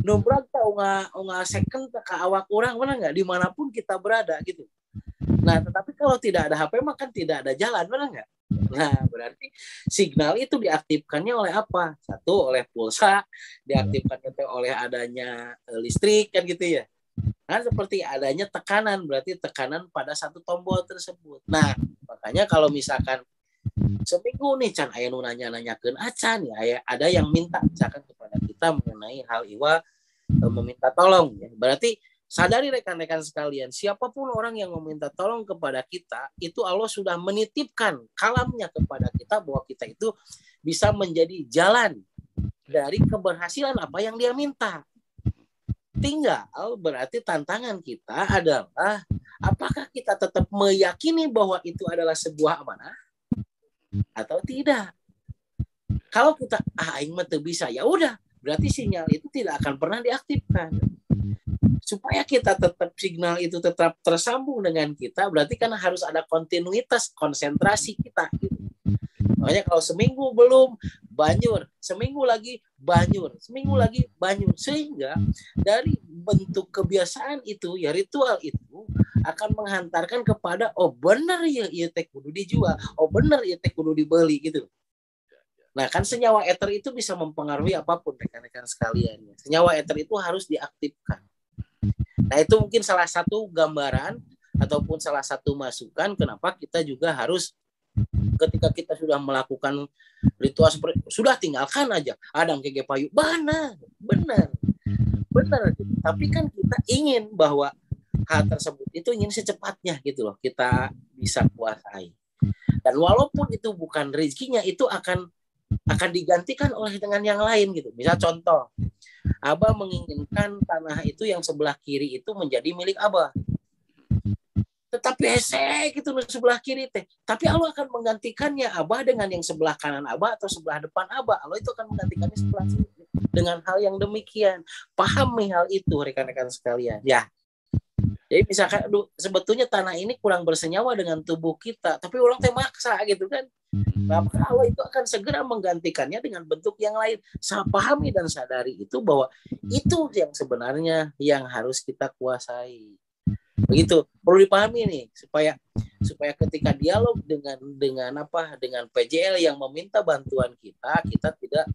Speaker 1: Nombrak nggak second ke awak orang, benar nggak? Dimanapun kita berada gitu. Nah, tetapi kalau tidak ada HP mah kan tidak ada jalan, benar nggak? Nah, berarti signal itu diaktifkannya oleh apa? Satu, oleh pulsa, diaktifkannya oleh adanya listrik kan gitu ya. Nah, seperti adanya tekanan, berarti tekanan pada satu tombol tersebut. Nah, makanya kalau misalkan seminggu nih can aya nu nanya-nanyakeun acan ya, ada yang minta misalkan kepada kita mengenai hal iwa meminta tolong ya. Berarti sadari rekan-rekan sekalian, siapapun orang yang meminta tolong kepada kita, itu Allah sudah menitipkan kalamnya kepada kita bahwa kita itu bisa menjadi jalan dari keberhasilan apa yang dia minta. Tinggal berarti tantangan kita adalah apakah kita tetap meyakini bahwa itu adalah sebuah amanah atau tidak. Kalau kita aing mah teu bisa, ya udah, berarti sinyal itu tidak akan pernah diaktifkan. Supaya kita tetap signal itu tetap tersambung dengan kita, berarti kan harus ada kontinuitas konsentrasi kita gitu. Makanya kalau seminggu belum banyur, seminggu lagi banyur, seminggu lagi banyur, sehingga dari bentuk kebiasaan itu ya ritual itu akan menghantarkan kepada benar ya ieu teh kudu dijual, benar ieu teh kudu dibeli gitu. Nah, kan senyawa eter itu bisa mempengaruhi apapun rekan-rekan sekalian. Senyawa eter itu harus diaktifkan. Nah, itu mungkin salah satu gambaran ataupun salah satu masukan kenapa kita juga harus ketika kita sudah melakukan ritual seperti sudah tinggalkan aja adang kege payu benar. Tapi kan kita ingin bahwa hal tersebut itu ingin secepatnya gitu loh kita bisa kuasai. Dan walaupun itu bukan rezekinya, itu akan digantikan oleh dengan yang lain gitu. Misal contoh, Abah menginginkan tanah itu yang sebelah kiri itu menjadi milik Abah. Tetapi hesek itu sebelah kiri teh. Tapi Allah akan menggantikannya Abah dengan yang sebelah kanan Abah atau sebelah depan Abah. Allah itu akan menggantikannya sebelah sini dengan hal yang demikian. Pahami hal itu rekan-rekan sekalian. Ya. Jadi misalkan sebetulnya tanah ini kurang bersenyawa dengan tubuh kita, tapi orang teh maksa gitu kan. Nah, Allah itu akan segera menggantikannya dengan bentuk yang lain. Saya pahami dan sadari itu bahwa itu yang sebenarnya yang harus kita kuasai. Begitu perlu dipahami nih supaya ketika dialog dengan PJL yang meminta bantuan kita tidak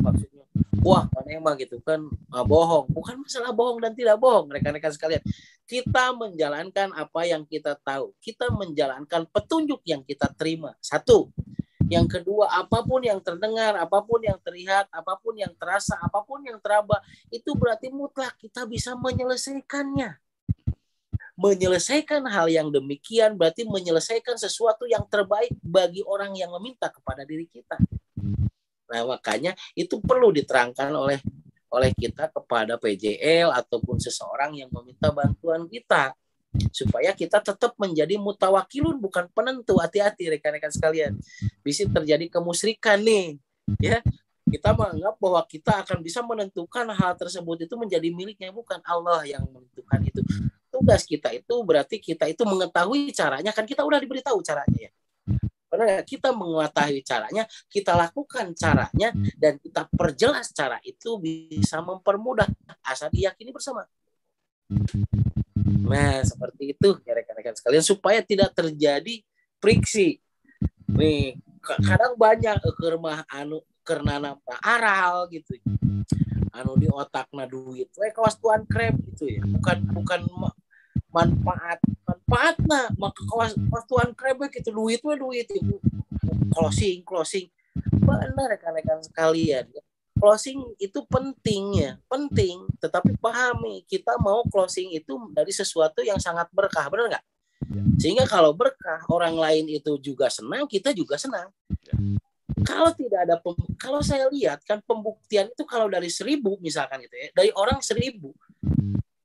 Speaker 1: maksudnya wah aneh mah gitu kan bohong. Bukan masalah bohong dan tidak bohong rekan-rekan sekalian. Kita menjalankan apa yang kita tahu. Kita menjalankan petunjuk yang kita terima. Satu. Yang kedua, apapun yang terdengar, apapun yang terlihat, apapun yang terasa, apapun yang teraba, itu berarti mutlak kita bisa menyelesaikannya. Menyelesaikan hal yang demikian berarti menyelesaikan sesuatu yang terbaik bagi orang yang meminta kepada diri kita. Nah, makanya itu perlu diterangkan oleh kita kepada PJL ataupun seseorang yang meminta bantuan kita supaya kita tetap menjadi mutawakilun bukan penentu. Hati-hati rekan-rekan sekalian, bisa terjadi kemusyrikan nih ya. Kita menganggap bahwa kita akan bisa menentukan hal tersebut itu menjadi miliknya, bukan Allah yang menentukan itu. Tugas kita itu berarti kita itu mengetahui caranya, kan kita udah diberitahu caranya ya. Karena kita mengetahui caranya, kita lakukan caranya, dan kita perjelas cara itu bisa mempermudah asal diyakini bersama. Nah, seperti itu ya rekan-rekan sekalian, supaya tidak terjadi friksi. Nih, kadang banyak kermah karena aral gitu. Di otakna duit. Kawas tuan krep gitu ya. Bukan manfaatna maka kawas tuan krebek itu duit itu closing benar rekan-rekan sekalian, closing itu penting, tetapi pahami kita mau closing itu dari sesuatu yang sangat berkah, benar nggak? Sehingga kalau berkah orang lain itu juga senang, kita juga senang. Kalau tidak ada kalau saya lihat kan pembuktian itu kalau dari 1000 misalkan gitu ya, dari orang 1000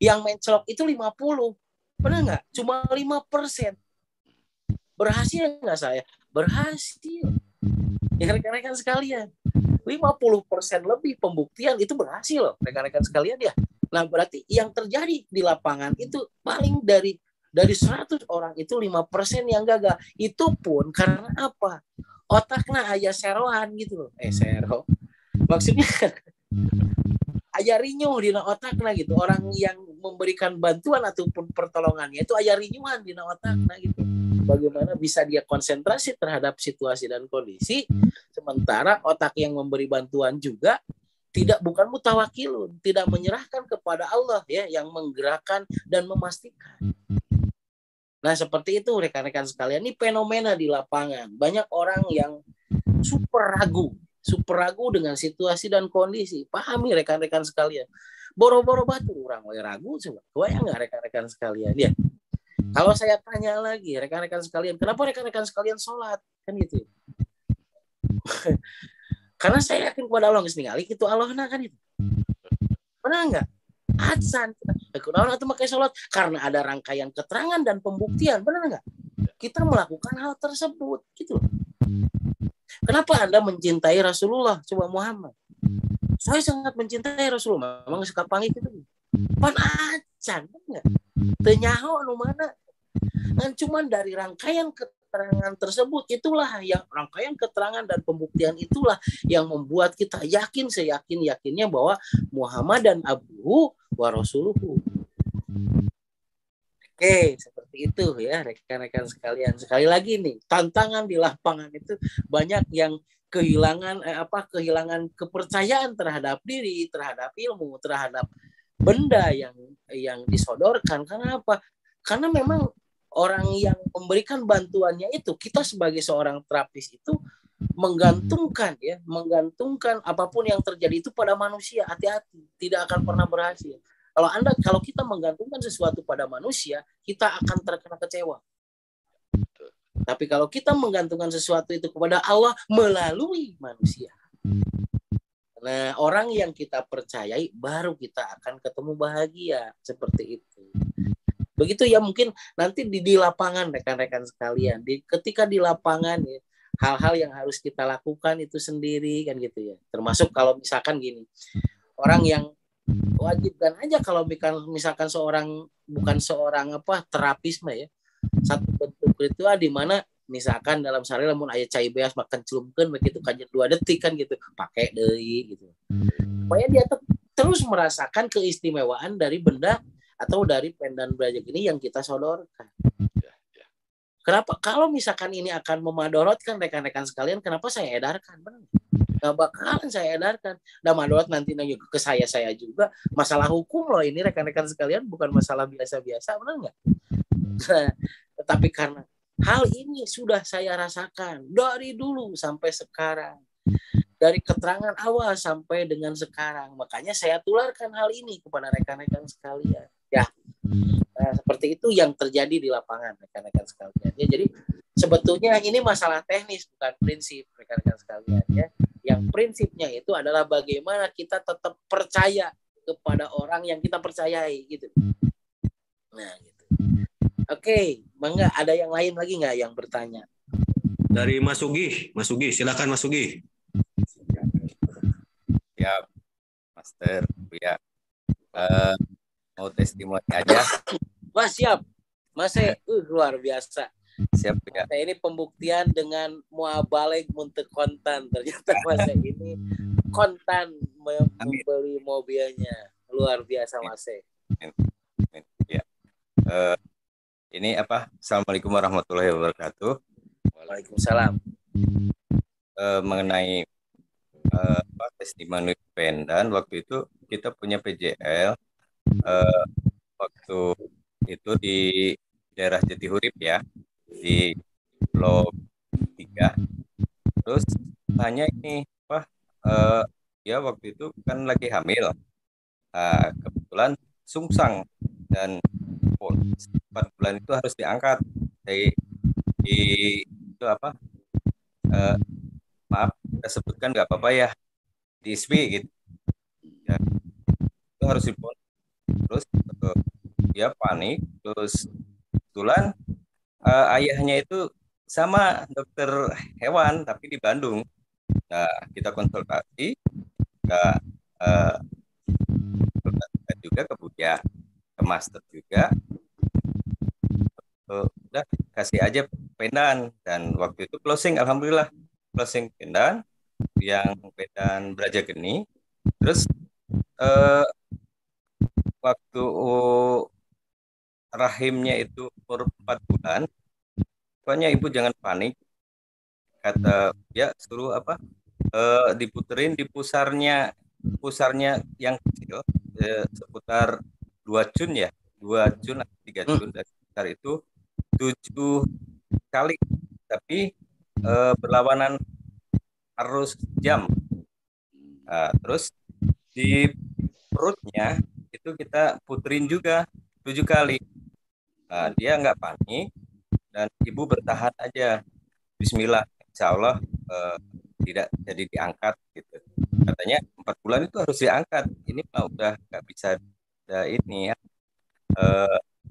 Speaker 1: yang mencelok itu 50. Benar nggak? Cuma 5%. Berhasil nggak saya? Berhasil. Ya rekan-rekan sekalian. 50% lebih pembuktian itu berhasil loh rekan-rekan sekalian ya. Nah berarti yang terjadi di lapangan itu paling dari 100 orang itu 5% yang gagal. Itu pun karena apa? Otaknya aya seroan gitu loh. Sero. Maksudnya aya rinyuh dina otakna gitu. Orang yang memberikan bantuan ataupun pertolongannya itu aya rinyuhan dina otakna gitu. Bagaimana bisa dia konsentrasi terhadap situasi dan kondisi, sementara otak yang memberi bantuan juga bukan mutawakilun, tidak menyerahkan kepada Allah ya yang menggerakkan dan memastikan. Nah, seperti itu rekan-rekan sekalian, ini fenomena di lapangan. Banyak orang yang super ragu dengan situasi dan kondisi. Pahami rekan-rekan sekalian. Boro-boro batu orang ragu coba. Kebayang nggak rekan-rekan sekalian? Ya. Kalau saya tanya lagi rekan-rekan sekalian, kenapa rekan-rekan sekalian sholat? Kan gitu. Karena saya yakin kepada Allah ningali itu Allah kan itu. Benar nggak? Adzan. Kenapa itu pakai sholat? Karena ada rangkaian keterangan dan pembuktian. Benar nggak? Kita melakukan hal tersebut gitu. Kenapa Anda mencintai Rasulullah? Coba Muhammad. Saya sangat mencintai Rasulullah. Memang suka panggil itu. Pan acan, enggak? Tenyaho anu mana? Dan cuma dari rangkaian keterangan tersebut itulah yang rangkaian keterangan dan pembuktian itulah yang membuat kita yakin seyakin-yakinnya bahwa Muhammad dan Abduhu wa Rasuluhu. Oke, seperti itu ya rekan-rekan sekalian. Sekali lagi nih, tantangan di lapangan itu banyak yang kehilangan kepercayaan terhadap diri, terhadap ilmu, terhadap benda yang disodorkan. Karena apa? Karena memang orang yang memberikan bantuannya itu, kita sebagai seorang terapis itu menggantungkan apapun yang terjadi itu pada manusia. Hati-hati, tidak akan pernah berhasil. Kalau kita menggantungkan sesuatu pada manusia, kita akan terkena kecewa. Tapi kalau kita menggantungkan sesuatu itu kepada Allah melalui manusia, nah orang yang kita percayai baru kita akan ketemu bahagia, seperti itu. Begitu ya, mungkin nanti di lapangan rekan-rekan sekalian, ketika di lapangan ya, hal-hal yang harus kita lakukan itu sendiri kan gitu ya. Termasuk kalau misalkan gini, orang yang wajibkan aja kalau misalkan bukan seorang terapis mah ya, satu bentuk ritual di mana misalkan dalam sehari lamun aya cai beas makan celumkeun begitu kajian 2 detik kan gitu, pakai deui gitu. Supaya dia terus merasakan keistimewaan dari benda atau dari pendan braja gini yang kita sodorkan. Kenapa? Kalau misalkan ini akan memadorotkan rekan-rekan sekalian, kenapa saya edarkan? Benar. Nggak bakalan saya edarkan. Dan madorot nanti juga ke saya juga. Masalah hukum loh ini rekan-rekan sekalian, bukan masalah biasa-biasa, benar nggak? Tetapi karena hal ini sudah saya rasakan dari dulu sampai sekarang, dari keterangan awal sampai dengan sekarang, makanya saya tularkan hal ini kepada rekan-rekan sekalian. Ya, seperti itu yang terjadi di lapangan rekan-rekan sekalian. Ya, jadi sebetulnya ini masalah teknis bukan prinsip rekan-rekan sekalian ya. Yang prinsipnya itu adalah bagaimana kita tetap percaya kepada orang yang kita percayai gitu. Nah, gitu. Oke, mangga ada yang lain lagi nggak yang bertanya?
Speaker 3: Dari Mas Ugi, silakan Mas Ugi.
Speaker 6: Ya, Master, ya. Mau testimoni aja.
Speaker 1: Wah, siap. Mas luar biasa.
Speaker 6: Siap ya.
Speaker 1: Ini pembuktian dengan muabaleg untuk kontan. Ternyata Mas ini kontan membeli mobilnya. Luar biasa Mas.
Speaker 6: Ya. Ini Assalamualaikum warahmatullahi wabarakatuh.
Speaker 1: Waalaikumsalam.
Speaker 6: Mengenai testimoni pendan, waktu itu kita punya PJL waktu itu di daerah Jatihurip ya, di Blok 3. Terus hanya ini ya waktu itu kan lagi hamil, kebetulan sungsang dan 4 bulan itu harus diangkat maaf kita sebutkan nggak apa-apa ya, di ISPI gitu ya, itu harus dipon. Terus dia panik, terus kebetulan ayahnya itu sama dokter hewan tapi di Bandung. Nah, kita konsultasi juga ke Buya, ke Master juga. Udah kasih aja pendan, dan waktu itu closing, alhamdulillah closing pendan yang pendan Braja Geni. Terus waktu rahimnya itu umur 4 bulan, pokoknya ibu jangan panik, kata ya, suruh diputerin di pusarnya yang kecil, seputar 2 jun ya, 2 jun atau 3 jun dari sekitar itu 7 kali, tapi berlawanan arus jam. Terus di perutnya itu kita puterin juga 7 kali. Dia nggak panik dan ibu bertahan aja. Bismillah, insya Allah tidak jadi diangkat gitu. Katanya 4 bulan itu harus diangkat. Ini udah nggak bisa ini ya,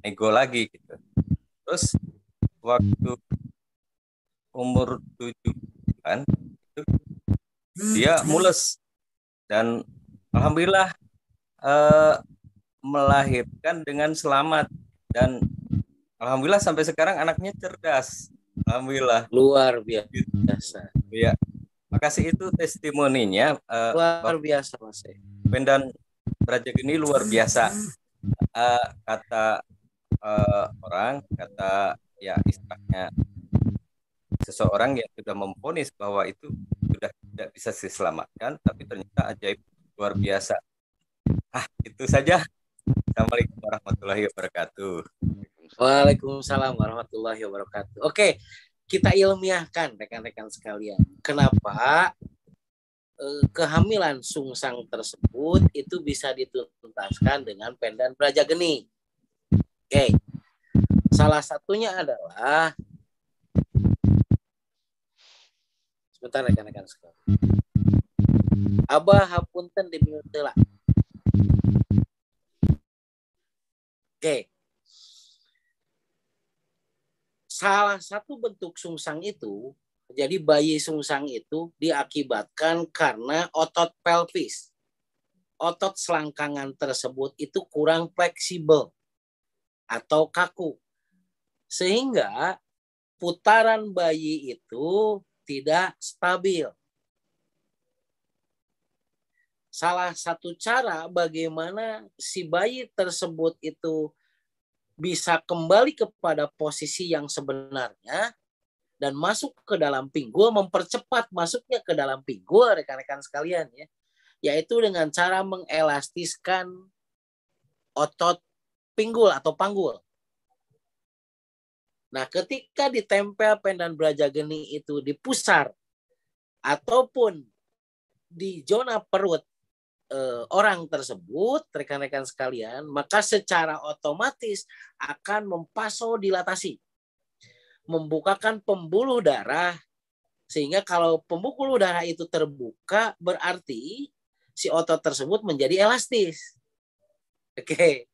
Speaker 6: nego lagi gitu. Terus waktu umur 7 bulan itu dia mules dan alhamdulillah melahirkan dengan selamat, dan alhamdulillah sampai sekarang anaknya cerdas. Alhamdulillah.
Speaker 1: Luar biasa.
Speaker 6: Ya, makasih, itu testimoninya.
Speaker 1: Luar biasa Mas.
Speaker 6: Pendan Braja Geni luar biasa. Kata orang, kata ya istilahnya seseorang yang sudah memvonis bahwa itu sudah tidak bisa diselamatkan, tapi ternyata ajaib luar biasa. Itu saja. Assalamualaikum warahmatullahi wabarakatuh.
Speaker 1: Waalaikumsalam warahmatullahi wabarakatuh. Oke, kita ilmiahkan rekan-rekan sekalian. Kenapa kehamilan sungsang tersebut itu bisa dituntaskan dengan pendan Brajageni? Oke, salah satunya adalah, sebentar rekan-rekan sekalian. Abah hapunten di mute lah. Oke. Salah satu bentuk sungsang itu, jadi bayi sungsang itu diakibatkan karena otot pelvis. Otot selangkangan tersebut itu kurang fleksibel atau kaku. Sehingga putaran bayi itu tidak stabil. Salah satu cara bagaimana si bayi tersebut itu bisa kembali kepada posisi yang sebenarnya dan masuk ke dalam pinggul, mempercepat masuknya ke dalam pinggul rekan-rekan sekalian ya, yaitu dengan cara mengelastiskan otot pinggul atau panggul. Nah, ketika ditempel pendan Brajageni itu di pusar ataupun di zona perut orang tersebut, rekan-rekan sekalian, maka secara otomatis akan memvasodilatasi, membukakan pembuluh darah, sehingga kalau pembuluh darah itu terbuka, berarti si otot tersebut menjadi elastis. Oke.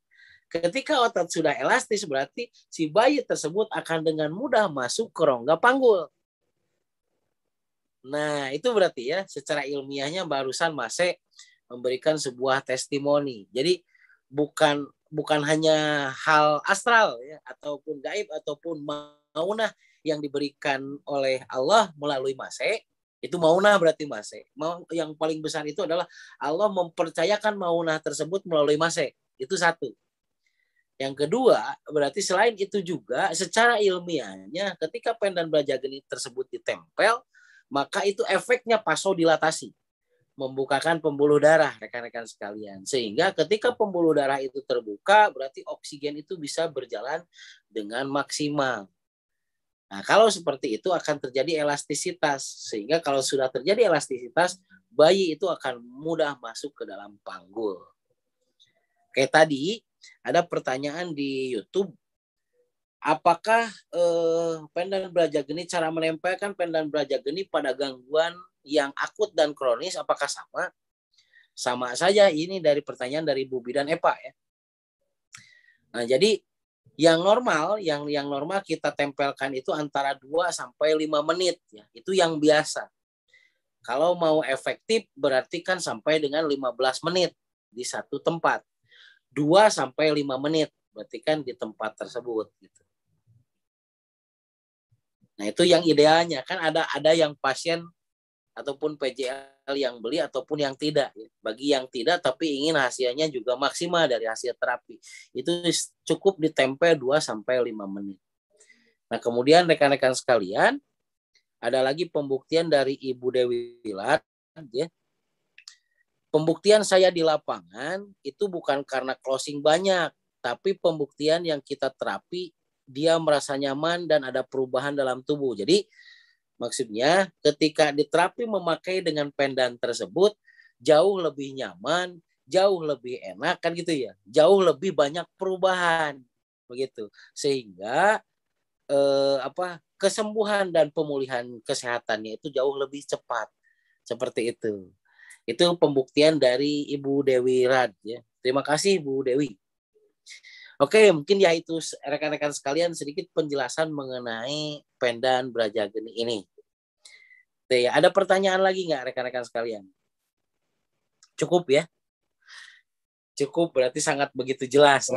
Speaker 1: Ketika otot sudah elastis, berarti si bayi tersebut akan dengan mudah masuk ke rongga panggul. Nah, itu berarti ya, secara ilmiahnya barusan Mase memberikan sebuah testimoni. Jadi bukan hanya hal astral ya, ataupun gaib ataupun maunah yang diberikan oleh Allah melalui Mase. Itu maunah berarti Mase. Yang paling besar itu adalah Allah mempercayakan maunah tersebut melalui Mase. Itu satu. Yang kedua, berarti selain itu juga secara ilmiahnya ketika pendan Brajageni tersebut ditempel, maka itu efeknya vasodilatasi, membukakan pembuluh darah rekan-rekan sekalian. Sehingga ketika pembuluh darah itu terbuka, berarti oksigen itu bisa berjalan dengan maksimal. Nah, kalau seperti itu akan terjadi elastisitas. Sehingga kalau sudah terjadi elastisitas, bayi itu akan mudah masuk ke dalam panggul. Kayak tadi, ada pertanyaan di YouTube. Apakah pendan Brajageni, cara menempelkan pendan Brajageni pada gangguan yang akut dan kronis apakah sama? Sama saja, ini dari pertanyaan dari Bu Bidan Epa ya. Nah, jadi yang normal kita tempelkan itu antara 2 sampai 5 menit ya. Itu yang biasa. Kalau mau efektif berarti kan sampai dengan 15 menit di satu tempat. 2 sampai 5 menit berarti kan di tempat tersebut gitu. Nah, itu yang idealnya. Kan ada yang pasien ataupun PJL yang beli ataupun yang tidak. Bagi yang tidak tapi ingin hasilnya juga maksimal dari hasil terapi, itu cukup ditempel 2 sampai 5 menit. Nah, kemudian rekan-rekan sekalian, ada lagi pembuktian dari Ibu Dewi Wilat ya. Pembuktian saya di lapangan itu bukan karena closing banyak, tapi pembuktian yang kita terapi dia merasa nyaman dan ada perubahan dalam tubuh. Jadi maksudnya ketika diterapi memakai dengan pendan tersebut jauh lebih nyaman, jauh lebih enak kan gitu ya. Jauh lebih banyak perubahan begitu. Sehingga kesembuhan dan pemulihan kesehatannya itu jauh lebih cepat. Seperti itu. Itu pembuktian dari Ibu Dewi Rad ya. Terima kasih Bu Dewi. Oke, mungkin ya itu rekan-rekan sekalian sedikit penjelasan mengenai pendan Brajageni ini. Ada pertanyaan lagi nggak rekan-rekan sekalian? Cukup ya? Cukup berarti sangat begitu jelas.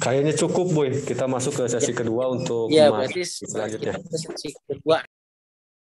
Speaker 3: Kayaknya cukup, Boy. Kita masuk ke sesi kedua untuk
Speaker 1: berarti
Speaker 3: selanjutnya.
Speaker 1: Kita ke sesi kedua.